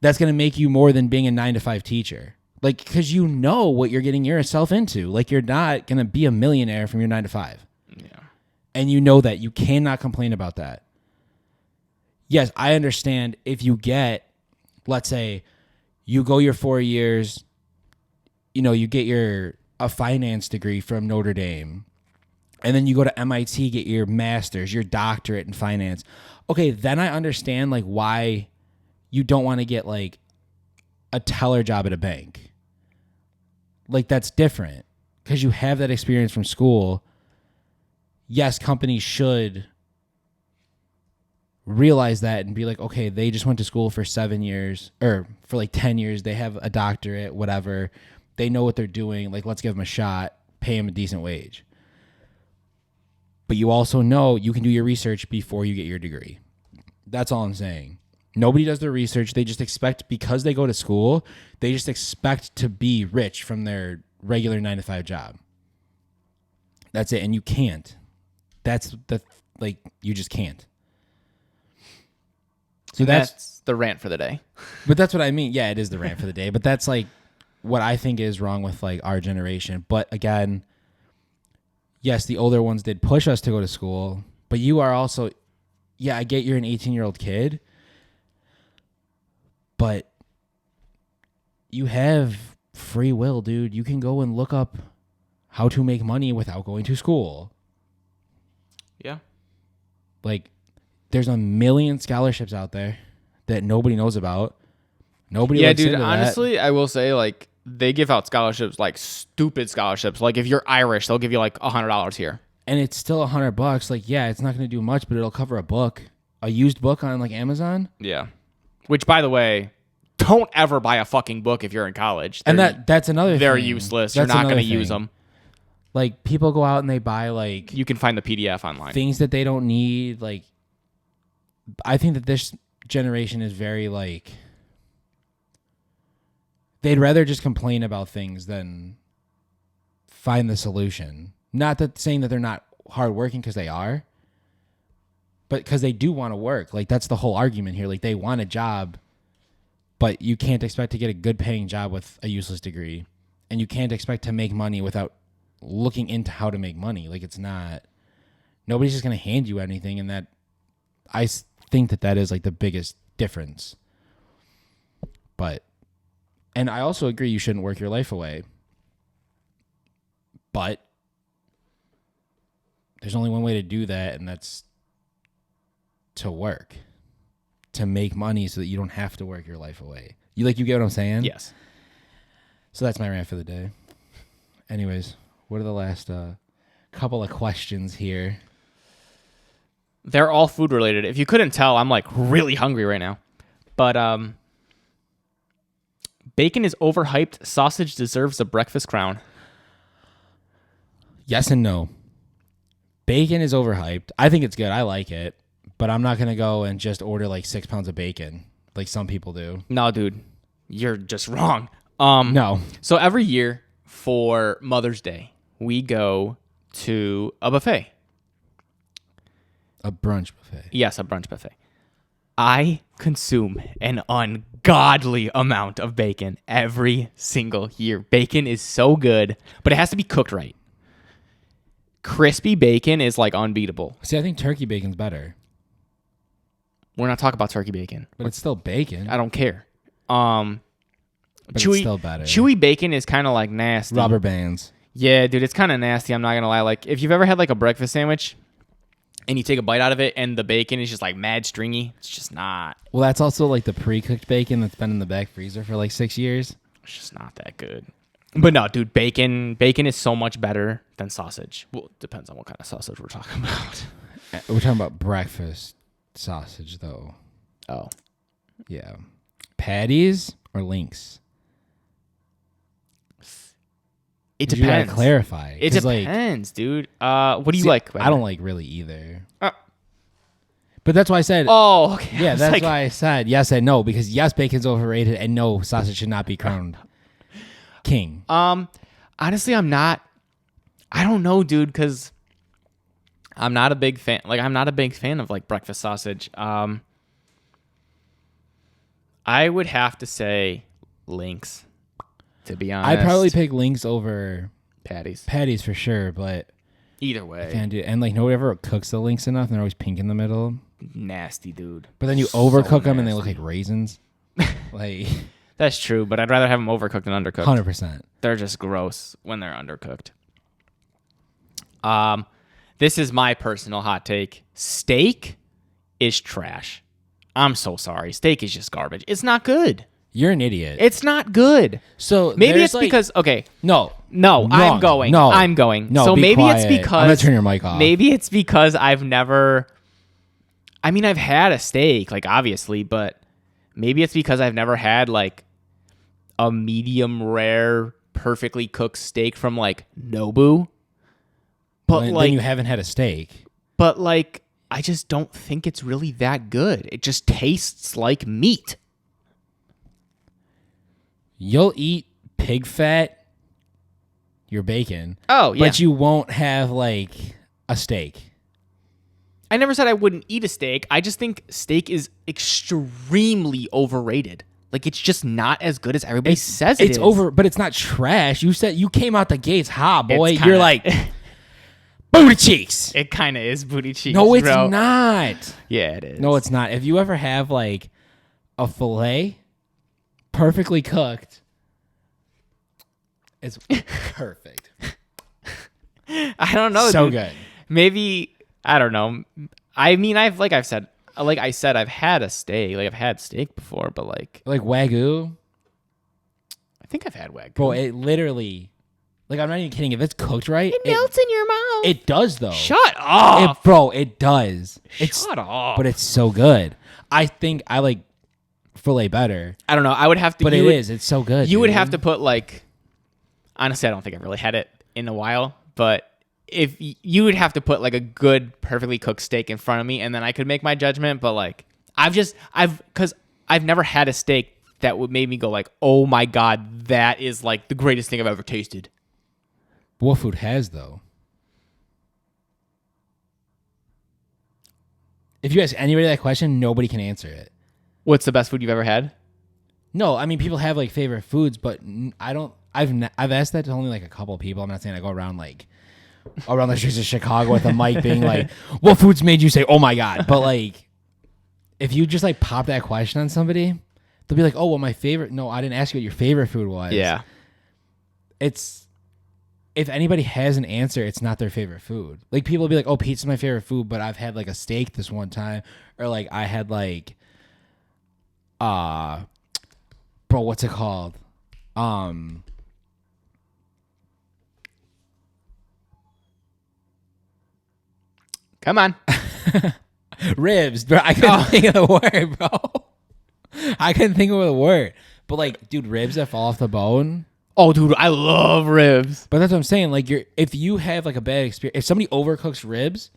that's going to make you more than being a 9-to-5 teacher. Like, because you know what you're getting yourself into. Like, you're not going to be a millionaire from your 9-to-5. Yeah. And you know that. You cannot complain about that. Yes, I understand if you get, let's say, you go your 4 years, you get a finance degree from Notre Dame, and then you go to MIT, get your master's, your doctorate in finance. Okay, then I understand, like, why you don't want to get, like, a teller job at a bank. Like, that's different because you have that experience from school. Yes, companies should realize that and be like, okay, they just went to school for 7 years or for like 10 years. They have a doctorate, whatever. They know what they're doing. Like, let's give them a shot, pay them a decent wage. But you also know you can do your research before you get your degree. That's all I'm saying. Nobody does their research. They just expect, because they go to school, they just expect to be rich from their regular 9-to-5 job. That's it. And you can't. You just can't. So that's the rant for the day. But that's what I mean. Yeah, it is the rant for the day. But that's like what I think is wrong with like our generation. But again, yes, the older ones did push us to go to school. But you are also, yeah, I get you're an 18-year-old kid. But you have free will, dude. You can go and look up how to make money without going to school. Yeah. Like, there's a million scholarships out there that nobody knows about. Nobody looks into that. Honestly, I will say, like, they give out scholarships, like stupid scholarships. Like, if you're Irish, they'll give you like $100 here. And it's still $100. Like, yeah, it's not going to do much, but it'll cover a book. A used book on like Amazon. Yeah. Which, by the way, don't ever buy a fucking book if you're in college. And that's another thing. They're useless. You're not going to use them. Like, people go out and they buy, like... You can find the PDF online. Things that they don't need. Like, I think that this generation is very, like... They'd rather just complain about things than find the solution. Not that saying that they're not hardworking, because they are. But because they do want to work. Like, that's the whole argument here. Like, they want a job, but you can't expect to get a good paying job with a useless degree. And you can't expect to make money without looking into how to make money. Like, it's not... Nobody's just going to hand you anything, and that... I think that is, like, the biggest difference. But... And I also agree you shouldn't work your life away. But... There's only one way to do that, and that's... to work, to make money so that you don't have to work your life away. You get what I'm saying? Yes. So that's my rant for the day. Anyways, what are the last couple of questions here? They're all food related. If you couldn't tell, I'm like really hungry right now. But bacon is overhyped. Sausage deserves a breakfast crown. Yes and no. Bacon is overhyped. I think it's good. I like it. But I'm not going to go and just order like 6 pounds of bacon like some people do. No, dude. You're just wrong. No. So every year for Mother's Day, we go to a buffet. A brunch buffet. Yes, a brunch buffet. I consume an ungodly amount of bacon every single year. Bacon is so good, but it has to be cooked right. Crispy bacon is like unbeatable. See, I think turkey bacon's better. We're not talking about turkey bacon. But it's still bacon. I don't care. But Chewy, it's still better. Chewy bacon is kind of like nasty. Rubber bands. Yeah, dude, it's kind of nasty. I'm not going to lie. Like, if you've ever had like a breakfast sandwich and you take a bite out of it and the bacon is just like mad stringy, it's just not. Well, that's also like the pre-cooked bacon that's been in the back freezer for like 6 years. It's just not that good. But no, dude, bacon is so much better than sausage. Well, it depends on what kind of sausage we're talking about. We're talking about breakfast sausage, though. Oh. Yeah. Patties or links? It 'Cause depends. You gotta clarify. It 'Cause, like, depends, dude. What do you see, like? I don't like really either. Uh, But that's why I said... oh, okay. Yeah, that's why I said yes and no, because yes, bacon's overrated, and no, sausage should not be crowned king. Honestly, I'm not. I don't know, dude, because I'm not a big fan. Like, I'm not a big fan of like breakfast sausage. I would have to say links, to be honest. I'd probably pick links over patties for sure, but either I way. can't do it. And like nobody ever cooks the links enough, and they're always pink in the middle. Nasty, dude. But then you So overcook them, and they look nasty. like raisins. Like That's true, but I'd rather have them overcooked than undercooked. 100%. They're just gross when they're undercooked. This is my personal hot take. Steak is trash. I'm so sorry. Steak is just garbage. It's not good. You're an idiot. It's not good. So Maybe there's, it's like, because okay. no. No, I'm Wrong. going. No. I'm going. No, so be maybe quiet. it's because I'm gonna turn your mic off. Maybe it's because I've never. I mean, I've had a steak, like obviously, but maybe it's because I've never had like a medium rare, perfectly cooked steak from like Nobu. But then like you haven't had a steak. But like, I just don't think it's really that good. It just tastes like meat. You'll eat pig fat, your bacon. Oh, yeah. But you won't have like a steak. I never said I wouldn't eat a steak. I just think steak is extremely overrated. Like, it's just not as good as everybody says it is. It's over, but it's not trash. You said you came out the gates hot, boy. It's You're kinda- like booty cheeks. It kind of is booty cheeks. No, it's bro. not. Yeah, it is. No, it's not. If you ever have like a fillet perfectly cooked, it's perfect. I don't know. So dude. good. Maybe I don't know. I mean, I've I've had a steak. Like I've had steak before, but like Like Wagyu, I think I've had wagyu. bro. It literally, like, I'm not even kidding. If it's cooked right, It melts in your mouth. It does though. Shut up. Bro, it does. Shut up. But it's so good. I think I like filet better. I don't know. I would have to. But it's so good. You would dude. have to put like. Honestly, I don't think I've really had it in a while. But if you would have to put like a good, perfectly cooked steak in front of me, and then I could make my judgment. But like, because I've never had a steak that would make me go like, oh my god, that is like the greatest thing I've ever tasted. What food has though? If you ask anybody that question, nobody can answer it. What's the best food you've ever had? No, I mean people have like favorite foods, but I don't. I've asked that to only like a couple of people. I'm not saying I go around the streets of Chicago with a mic being like, "What foods made you say oh my god?" But like, if you just like pop that question on somebody, they'll be like, "Oh, well, my favorite." No, I didn't ask you what your favorite food was. Yeah. It's if anybody has an answer, it's not their favorite food. Like people will be like, "Oh, pizza's my favorite food," but I've had like a steak this one time, or like I had like, bro, what's it called? Come on. Ribs, bro. I couldn't think of the word, bro. I couldn't think of the word. But like, dude, ribs that fall off the bone. Oh, dude, I love ribs. But that's what I'm saying. Like, if you have like a bad experience, if somebody overcooks ribs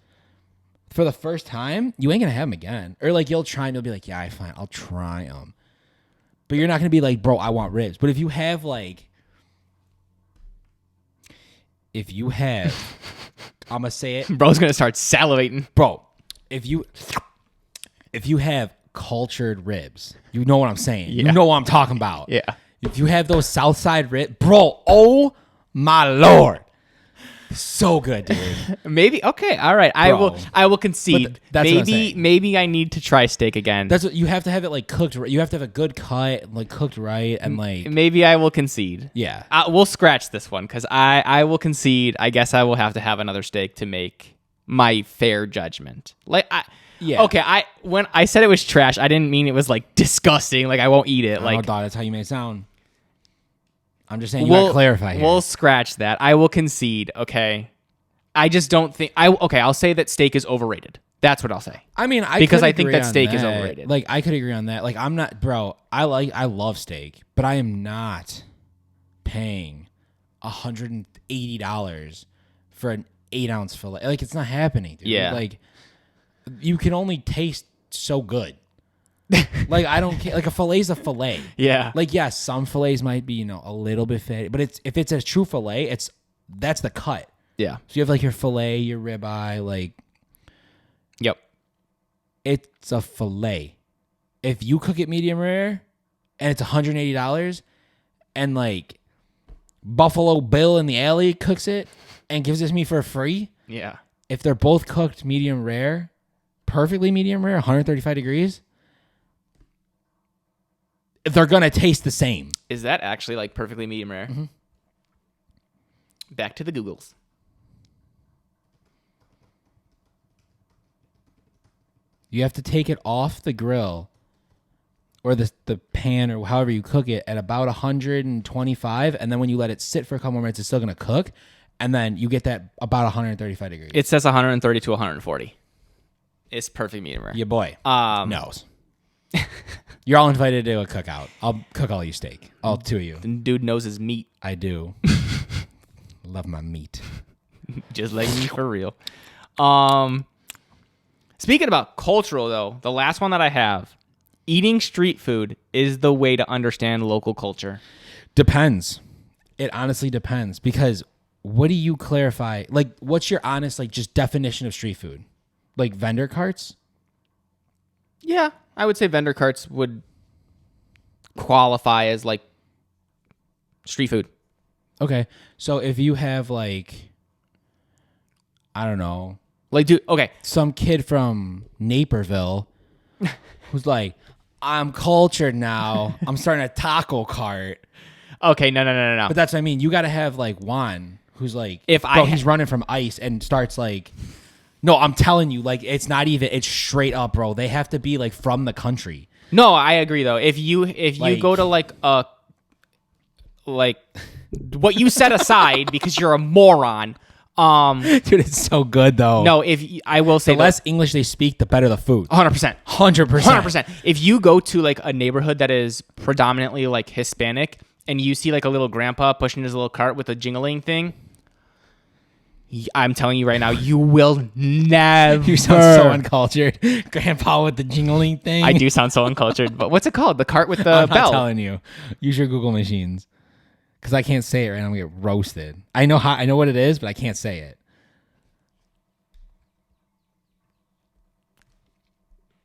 for the first time, you ain't gonna have them again. Or like you'll try and you'll be like, yeah, fine, I'll try them. But you're not gonna be like, bro, I want ribs. But if you have like if you have, I'm gonna say it, Bro's gonna start salivating. bro. If you have cultured ribs, you know what I'm saying. Yeah. You know what I'm talking about. Yeah. If you have those Southside ribs, bro. Oh my lord, so good, dude. Maybe okay, all right. I will concede. But that's what I'm saying. Maybe I need to try steak again. That's what you have to have it like cooked. You have to have a good cut, like cooked right, and like Maybe I will concede. yeah. We'll scratch this one because I will concede. I guess I will have to have another steak to make my fair judgment. Yeah. Okay. When I said it was trash, I didn't mean it was like disgusting. Like I won't eat it. Oh, Like dog, that's how you may sound. I'm just saying you gotta clarify here. We'll scratch that. I will concede. Okay. I just don't think I'll say that steak is overrated. That's what I'll say. I mean, Because could I think agree that on steak is that. overrated. Like I could agree on that. Like I'm not, bro. I love steak, but I am not paying $180 for an 8-ounce fillet. Like it's not happening, dude. Yeah. Like you can only taste so good. Like I don't care. Like a fillet's a fillet. Yeah. Like yes, some fillets might be a little bit fatty, but if it's a true fillet, that's the cut. Yeah. So you have like your fillet, your ribeye, like Yep. it's a fillet. If you cook it medium rare and it's $180 and like Buffalo Bill in the alley cooks it and gives it to me for free, Yeah. if they're both cooked medium rare, perfectly medium rare, 135 degrees, they're going to taste the same. Is that actually like perfectly medium rare? Mm-hmm. Back to the Googles. You have to take it off the grill or the pan or however you cook it at about 125, and then when you let it sit for a couple more minutes, it's still going to cook, and then you get that about 135 degrees. It says 130 to 140. It's perfect medium rare. Your boy knows. You're all invited to a cookout. I'll cook all you steak. All two of you. Dude knows his meat. I do. Love my meat. Just like me for real. Speaking about cultural, though, the last one that I have, eating street food is the way to understand local culture. Depends. It honestly depends, because what do you clarify? Like, what's your honest, like, just definition of street food? Like vendor carts? Yeah, I would say vendor carts would qualify as like street food. Okay. So if you have like, I don't know, Like, dude, okay. some kid from Naperville who's like, I'm cultured now. I'm starting a taco cart. Okay, no. But that's what I mean. You got to have like Juan, who's like, If I he's running from ice and starts like, no, I'm telling you, like, it's not even, it's straight up, bro. They have to be like from the country. No, I agree though. If you Like- go to like what you set aside because you're a moron. Dude, it's so good though. No, I will say The less English they speak, the better the food. 100%. 100%. 100%. If you go to like a neighborhood that is predominantly like Hispanic and you see like a little grandpa pushing his little cart with a jingling thing, I'm telling you right now, you will never. You sound so uncultured. Grandpa with the jingling thing. I do sound so uncultured, but what's it called? The cart with the I'm bell. not telling you. Use your Google machines. Because I can't say it right now. I'm going to get roasted. I know what it is, but I can't say it.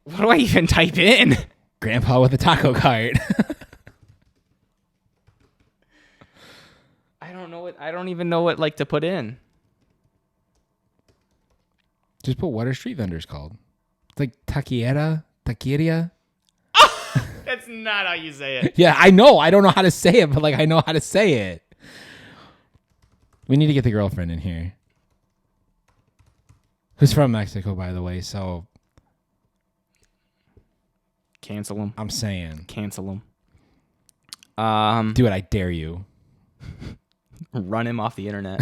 What do I even type in? Grandpa with a taco cart. I don't even know what like to put in. Just put what are street vendors called? It's like taqueria. That's not how you say it. Yeah, I know. I don't know how to say it, but like I know how to say it. We need to get the girlfriend in here. Who's from Mexico, by the way, so Cancel him. I'm saying. Cancel him. Do it, I dare you. Run him off the internet.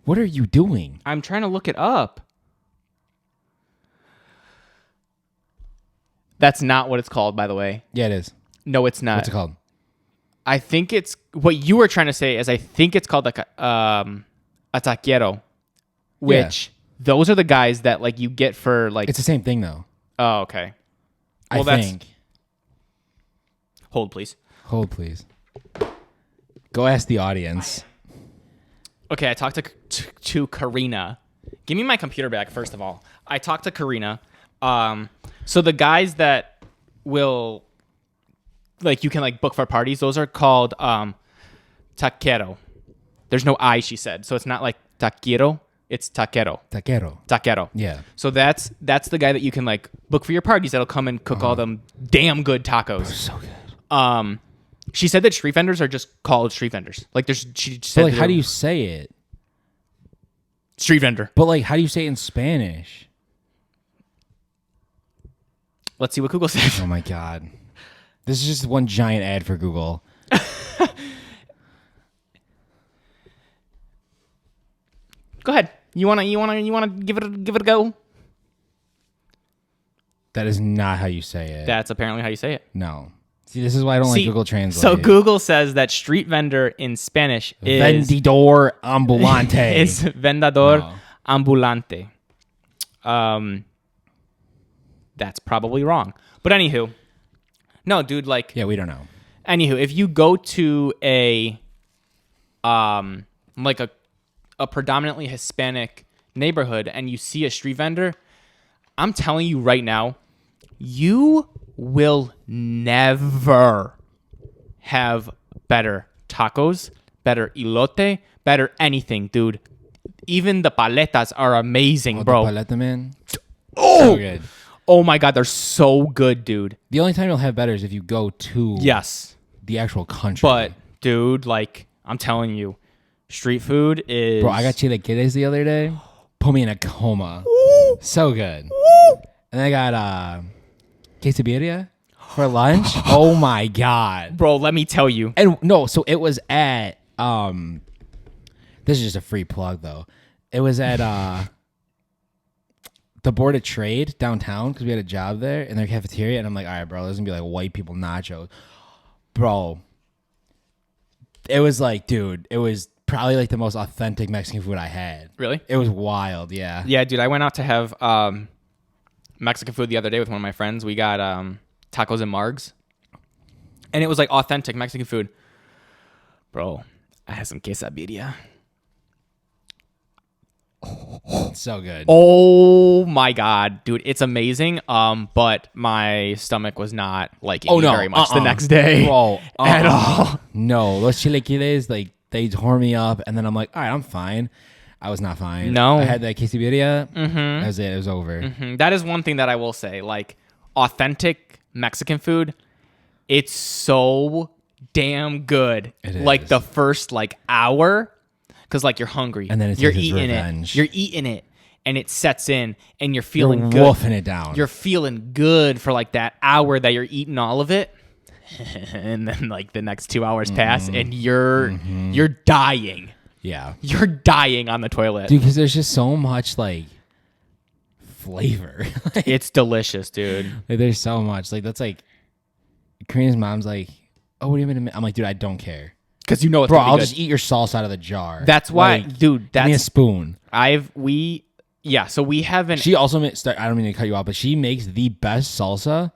What are you doing? I'm trying to look it up. That's not what it's called, by the way. Yeah, it is. No, it's not. What's it called? I think it's what you were trying to say is I think it's called like a taquero, which those are the guys that like you get for like. It's the same thing though. Oh, okay. I think. Hold, please. Hold, please. Go ask the audience. Okay, I talked to Karina. Give me my computer back, first of all. I talked to Karina. So the guys that will, like, you can, like, book for parties, those are called taquero. There's no I, she said. So it's not like taquero. It's taquero. Taquero. Yeah. So that's the guy that you can, like, book for your parties that'll come and cook all them damn good tacos. So good. She said that street vendors are just called street vendors. Like, she said, But like, how do you say it? Street vendor. But like, how do you say it in Spanish? Let's see what Google says. Oh my God. This is just one giant ad for Google. Go ahead. You wanna give it a go? That is not how you say it. That's apparently how you say it. No. See, this is why I don't like Google Translate. So Google says that street vendor in Spanish is vendedor ambulante. is vendedor ambulante. That's probably wrong. But anywho, no, dude. Like, yeah, we don't know. Anywho, if you go to a like a predominantly Hispanic neighborhood and you see a street vendor, I'm telling you right now, you will never have better tacos, better elote, better anything, dude. Even the paletas are amazing, bro. The paleta, man. Oh, so good. Oh my God, they're so good, dude. The only time you'll have better is if you go to the actual country. But, dude, like, I'm telling you, street food is... Bro, I got chilaquiles the other day. Put me in a coma. So good. And I got quesadilla for lunch. Oh my God. Bro, let me tell you. And no, so it was at this is just a free plug though. It was at the Board of Trade downtown because we had a job there in their cafeteria, and I'm like, all right, bro, there's gonna be like white people nachos. Bro, it was like, dude, it was probably like the most authentic Mexican food I had. Really? It was wild, yeah. Yeah, dude, I went out to have Mexican food the other day with one of my friends. We got tacos and margs. And it was like authentic Mexican food. Bro, I had some quesadilla. So good. Oh my God, dude, it's amazing. But my stomach was not liking it very much the next day. Bro, at all. No, those chilaquiles, like, they tore me up, and then I'm like, all right, I'm fine. I was not fine. No. I had that quesadilla. That was it. It was over. That is one thing that I will say. Like, authentic Mexican food, it's so damn good. It like, is. the first, like, hour, because, like, you're hungry. And then it's you're like eating revenge. it. You're eating it, and it sets in, and you're feeling You're good. wolfing it down. You're feeling good for, like, that hour that you're eating all of it. And then, like, the next 2 hours pass, and you're dying. Yeah. You're dying on the toilet. Dude, because there's just so much, like, flavor. It's delicious, dude. Like, there's so much. Like, that's like, Karina's mom's like, oh, what do you mean? I'm like, dude, I don't care. Because you know it's Bro, gonna be I'll good. just eat your sauce out of the jar. That's why, Like, dude. give me a That's spoon. So we haven't. She also makes, I don't mean to cut you off, but she makes the best salsa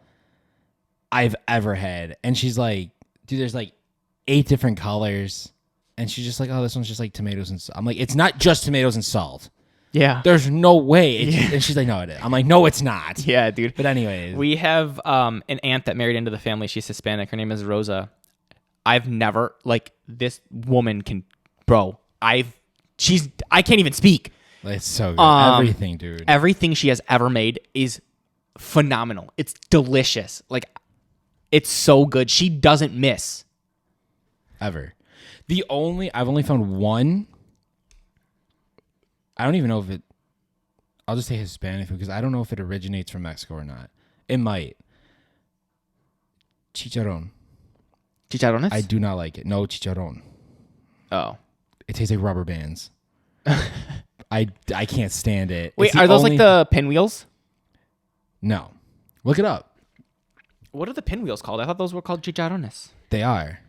I've ever had. And she's like, dude, there's like 8 different colors. And she's just like, oh, this one's just like tomatoes and salt. I'm like, it's not just tomatoes and salt. Yeah. There's no way. And she's like, no, it is. I'm like, no, it's not. Yeah, dude. But anyways. We have an aunt that married into the family. She's Hispanic. Her name is Rosa. I've never, like, this woman can, bro. I can't even speak. It's so good. Everything, dude. Everything she has ever made is phenomenal. It's delicious. Like, it's so good. She doesn't miss. Ever. I've only found one. I don't even know if I'll just say Hispanic food because I don't know if it originates from Mexico or not. It might. Chicharrón. Chicharrones? I do not like it. No chicharrón. Oh. It tastes like rubber bands. I can't stand it. Wait, are those like the pinwheels? No. Look it up. What are the pinwheels called? I thought those were called chicharrones. They are.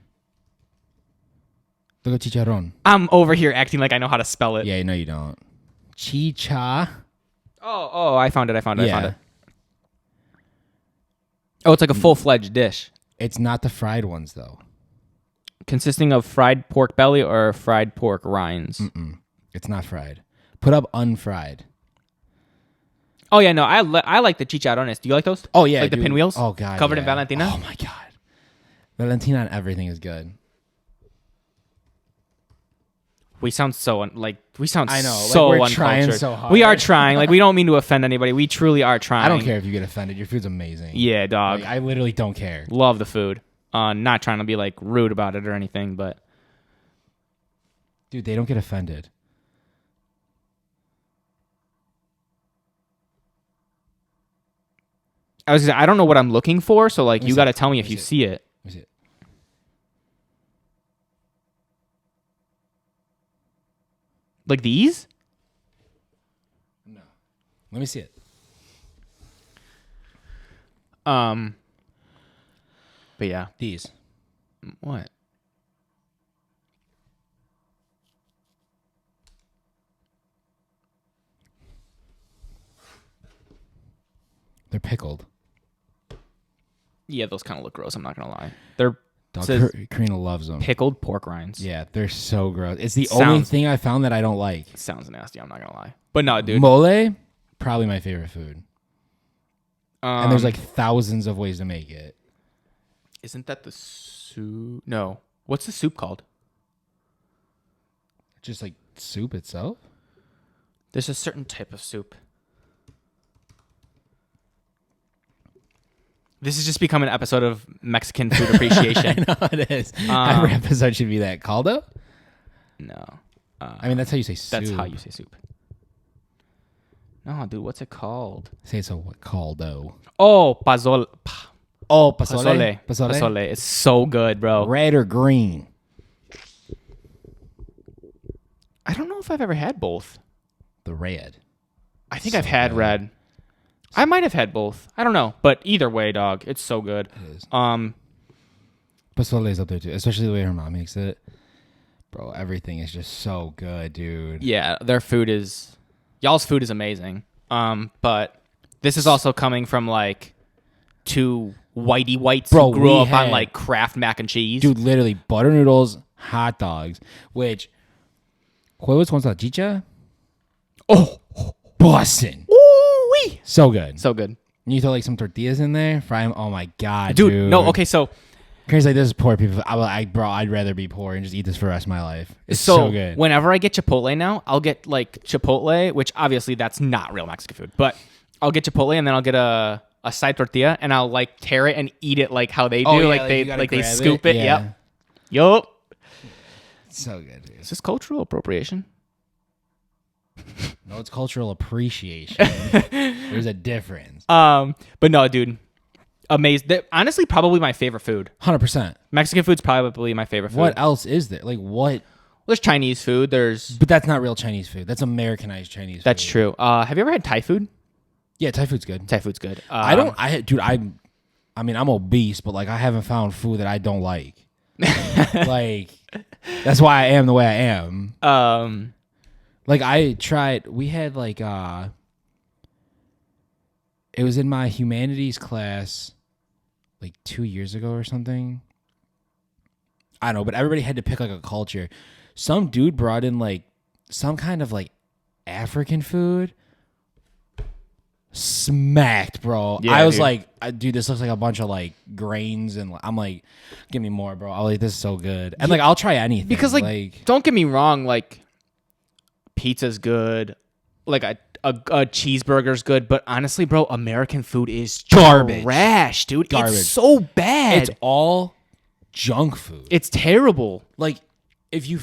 Look at chicharrón. I'm over here acting like I know how to spell it. Yeah, no, you don't. chicha. Oh, I found it. I found it. Yeah. Oh, it's like a full-fledged dish. It's not the fried ones though. Consisting of fried pork belly or fried pork rinds. It's not fried. Put up unfried. Oh yeah, no, I like the chicharrones. Do you like those? Oh yeah, like dude. the pinwheels. Oh god, covered in yeah. Valentina. Oh my god, Valentina on everything is good. We sound so we sound I know, so like we're uncultured. trying so hard. We are trying. Like we don't mean to offend anybody. We truly are trying. I don't care if you get offended. Your food's amazing. Yeah, dog. Like, I literally don't care. Love the food. Not trying to be like rude about it or anything, but Dude, they don't get offended. I don't know what I'm looking for, so like you see got to it. tell me Let if me you see see it. Let me see it. Like these? No. Let me see it. But yeah. These. What? They're pickled. Yeah, those kind of look gross. I'm not gonna lie. They're Dog, says Karina loves them. pickled pork rinds. Yeah, they're so gross. It's the only thing I found that I don't like. Sounds nasty. I'm not gonna lie. But no, dude. Mole, probably my favorite food. And there's Um, like thousands of ways to make it. isn't that the soup? No. What's the soup called? Just like soup itself. There's a certain type of soup. This has just become an episode of Mexican food appreciation. I know it is. Every episode should be that. Caldo? No. I mean, that's how you say soup. That's how you say soup. No, dude, what's it called? say it's a what? Caldo. Oh, pozole. Oh, Pozole. Pozole. It's so good, bro. Red or green? I don't know if I've ever had both. The red. I think So I've had good. red. I might have had both. I don't know. But either way, dog, it's so good. It is. Um, Pozole is up there too, especially the way her mom makes it. Bro, everything is just so good, dude. yeah, their food is... Y'all's food is amazing. But this is also coming from, like, two whitey whites Bro, who grew we up on, had- like, Kraft mac and cheese. Dude, literally butter noodles, hot dogs, which juegos con salchicha, Oh! bussin'. Ooh-wee! So good. So good. And you throw like some tortillas in there, fry them. Oh my god, dude. Dude, no, okay, so... Crazy, like this is poor people. Bro, I'd rather be poor and just eat this for the rest of my life. It's so good. Whenever I get Chipotle now, I'll get like Chipotle, which obviously that's not real Mexican food, but I'll get Chipotle and then I'll get a side tortilla and I'll like tear it and eat it like how they do, Oh, yeah, like you gotta they grab scoop it. Yeah. Yep. Yup. So good, dude. Is this cultural appropriation? No, it's cultural appreciation. There's a difference. But no, dude. Amazing. Honestly, probably my favorite food. 100%. Mexican food's probably my favorite food. What else is there? Like what? There's Chinese food. But that's not real Chinese food. That's Americanized Chinese That's food. true. Have you ever had Thai food? Yeah, Thai food's good. Thai food's good. I mean, I'm obese, but like I haven't found food that I don't like. Like that's why I am the way I am. Like I tried, we had like it was in my humanities class like 2 years ago or something. I don't know, but everybody had to pick like a culture. Some dude brought in like some kind of like African food. Smacked, bro. Yeah, I was dude. like, dude, this looks like a bunch of like grains, and I'm like, give me more, bro. I was like, this is so good, and like, I'll try anything Because like don't get me wrong, like pizza's good, like a cheeseburger's good, but honestly, bro, American food is Garbage. trash, dude. Garbage. It's so bad. it's all junk food. It's terrible. Like if you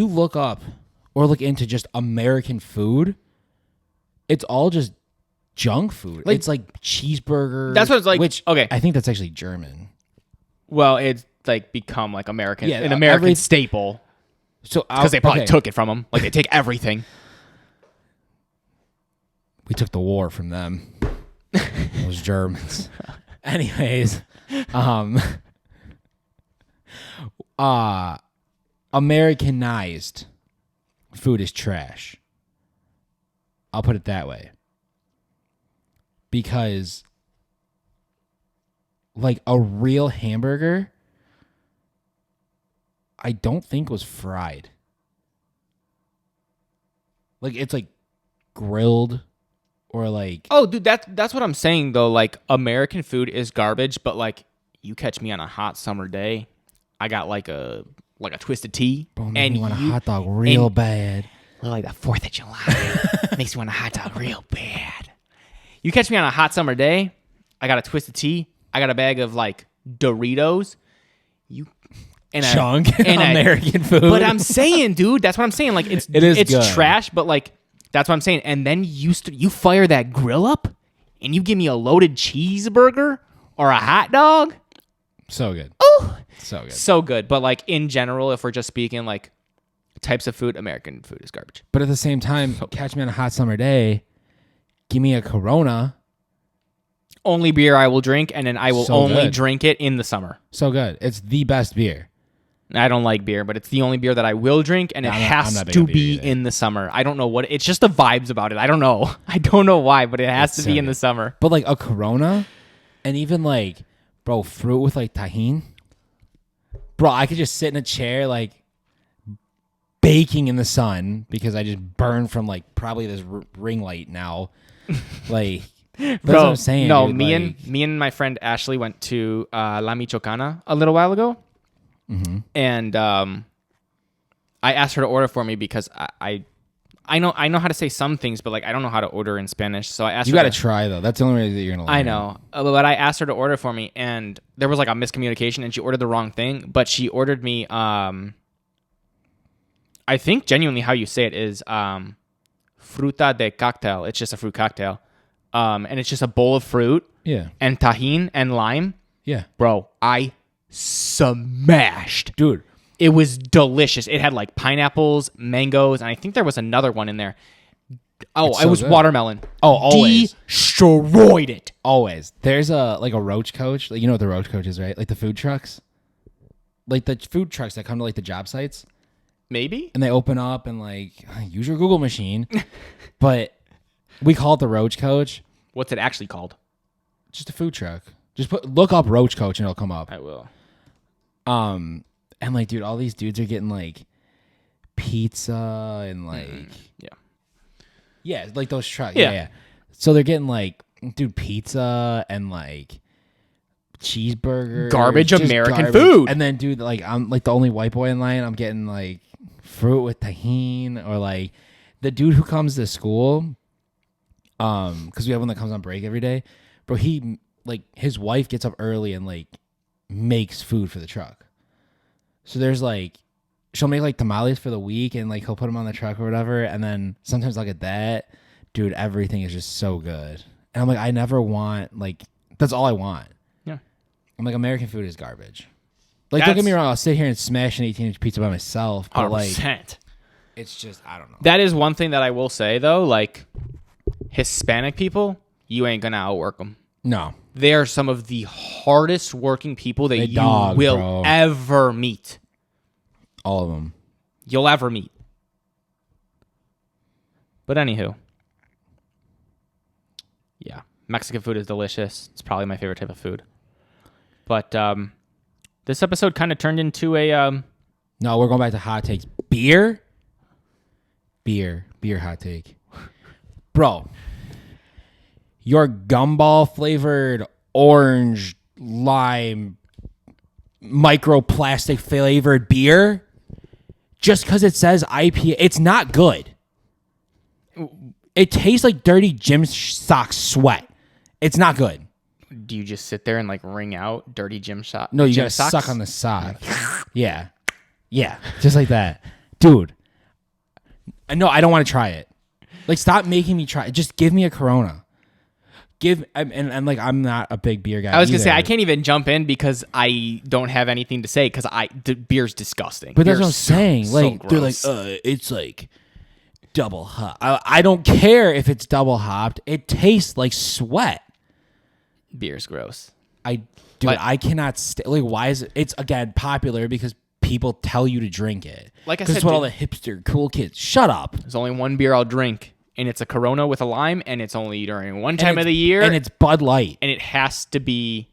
look up or look into just American food, it's all just junk food. Like- It's like cheeseburgers. That's what it's like. Which Okay. I think that's actually German. Well, it's like become like American, Yeah, an American every- staple So because they probably okay, took it from them. Like they take everything. we took the war from them. Those Germans. Anyways, Americanized food is trash. I'll put it that way. Because like a real hamburger, I don't think was fried. Like it's like grilled or like Oh, dude, that's what I'm saying though. Like American food is garbage, but like you catch me on a hot summer day, I got like a twisted tea, bro, makes me want a hot dog real bad. Like the 4th of July makes me want a hot dog real bad. You catch me on a hot summer day, I got a twisted tea, I got a bag of like Doritos, Chunk American food. But I'm saying, dude, that's what I'm saying. Like it's good. trash, but like that's what I'm saying. And then you fire that grill up, and you give me a loaded cheeseburger or a hot dog. So good. Oh, so good. So good. But like in general, if we're just speaking like types of food, American food is garbage. But at the same time, catch me on a hot summer day, give me a Corona. Only beer I will drink, and then I will only good. drink it in the summer. So good. It's the best beer. I don't like beer, but it's the only beer that I will drink, and it has to be in the summer. I don't know what. It's just the vibes about it. I don't know. I don't know why, but it has to be in the summer. But like a Corona, and even like, bro, fruit with like tahini. Bro, I could just sit in a chair like baking in the sun because I just burn from like probably this ring light now. Like, that's what I'm saying. No, dude. me and my friend Ashley went to La Michoacana a little while ago. Mm-hmm. And I asked her to order for me because I know how to say some things, but like I don't know how to order in Spanish. So I asked her. You got to try though. That's the only way that you're gonna learn. I know, but I asked her to order for me, and there was like a miscommunication, and she ordered the wrong thing. But she ordered me. I think genuinely how you say it is fruta de cocktail. It's just a fruit cocktail, and it's just a bowl of fruit. Yeah. And tahini and lime. Yeah, bro, I smashed, dude. It was delicious. It had like pineapples, mangoes, and I think there was another one in there. Oh, it was good. Watermelon. Oh, always destroyed it. Always. There's a Roach Coach. Like, you know what the Roach Coach is, right? Like the food trucks, like the food trucks that come to like the job sites. Maybe. And they open up and like use your Google machine, but we call it the Roach Coach. What's it actually called? Just a food truck. Just look up Roach Coach and it'll come up. I will. And like, dude, all these dudes are getting like pizza and like yeah, like those trucks. Yeah. So they're getting like, dude, pizza and like cheeseburgers, garbage American food. And then, dude, like I'm like the only white boy in line. I'm getting like fruit with tahini, or like the dude who comes to school, because we have one that comes on break every day. Bro, he like his wife gets up early and like makes food for the truck. So there's like, she'll make like tamales for the week and like he'll put them on the truck or whatever. And then sometimes I'll get that. Dude, everything is just so good. And I'm like, I never want, like, that's all I want. Yeah. I'm like, American food is garbage. Like, don't get me wrong, I'll sit here and smash an 18-inch pizza by myself. But 100%. Like, it's just, I don't know. That is one thing that I will say though, like Hispanic people, you ain't gonna outwork them. No. They are some of the hardest working people that you will ever meet. All of them. You'll ever meet. But anywho. Yeah. Mexican food is delicious. It's probably my favorite type of food. But this episode kind of turned into a... No, we're going back to hot takes. Beer? Beer hot take. Bro. Your gumball flavored orange lime microplastic flavored beer, just because it says IPA, it's not good. It tastes like dirty gym sock sweat. It's not good. Do you just sit there and like wring out dirty gym sock? No, you gotta suck on the sock. Yeah, just like that, dude. No, I don't want to try it. Like, stop making me try it. Just give me a Corona. And like, I'm not a big beer guy. I was gonna say I can't even jump in because I don't have anything to say because the beer's disgusting. But that's what I'm saying. Like, they're like, it's like double hop. I don't care if it's double hopped. It tastes like sweat. Beer's gross. I cannot like, why is it? It's again popular because people tell you to drink it. Like I said, it's what all the hipster cool kids. Shut up. There's only one beer I'll drink and it's a Corona with a lime, and it's only during one time of the year, and it's Bud Light, and it has to be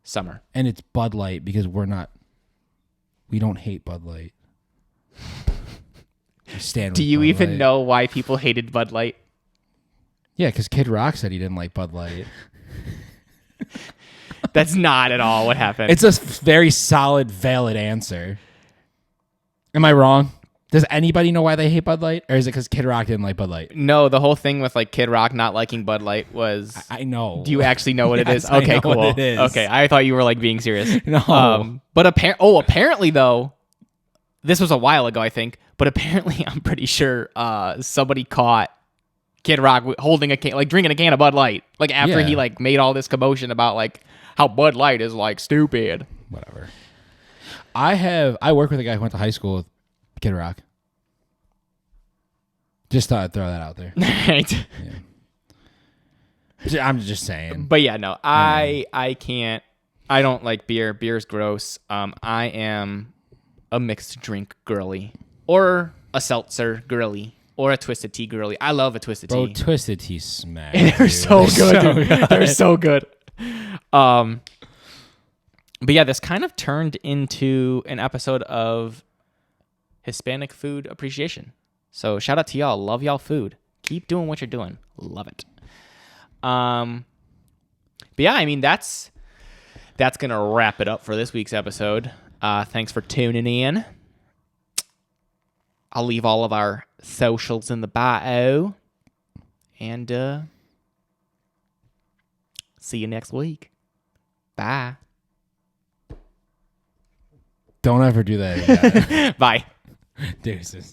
summer. and it's Bud Light because we don't hate Bud Light. We stand Do with you Bud even Light. know why people hated Bud Light? Yeah, because Kid Rock said he didn't like Bud Light. That's not at all what happened. It's a very solid, valid answer. Am I wrong? Does anybody know why they hate Bud Light? Or is it because Kid Rock didn't like Bud Light? No, the whole thing with like Kid Rock not liking Bud Light was... I know. Do you actually know what it is? Yes, I Okay, know cool. what it is. Okay, I thought you were like being serious. No. But apparently though, this was a while ago, I think, but apparently I'm pretty sure somebody caught Kid Rock holding a can, like drinking a can of Bud Light, like after Yeah. he like made all this commotion about like how Bud Light is like stupid. Whatever. I work with a guy who went to high school with Kid Rock. Just thought I'd throw that out there. Right. I'm just saying. But yeah, no, I can't. I don't like beer. Beer's gross. I am a mixed drink girly, or a seltzer girly, or a twisted tea girly. I love a twisted Bro, tea. Twisted Tea smack. They're dude. so good. So Dude. good. They're so good. But yeah, this kind of turned into an episode of Hispanic food appreciation. So shout out to y'all. Love y'all food. Keep doing what you're doing. Love it. But yeah, I mean that's gonna wrap it up for this week's episode. Thanks for tuning in. I'll leave all of our socials in the bio. And see you next week. Bye. Don't ever do that again. Bye. Deuces.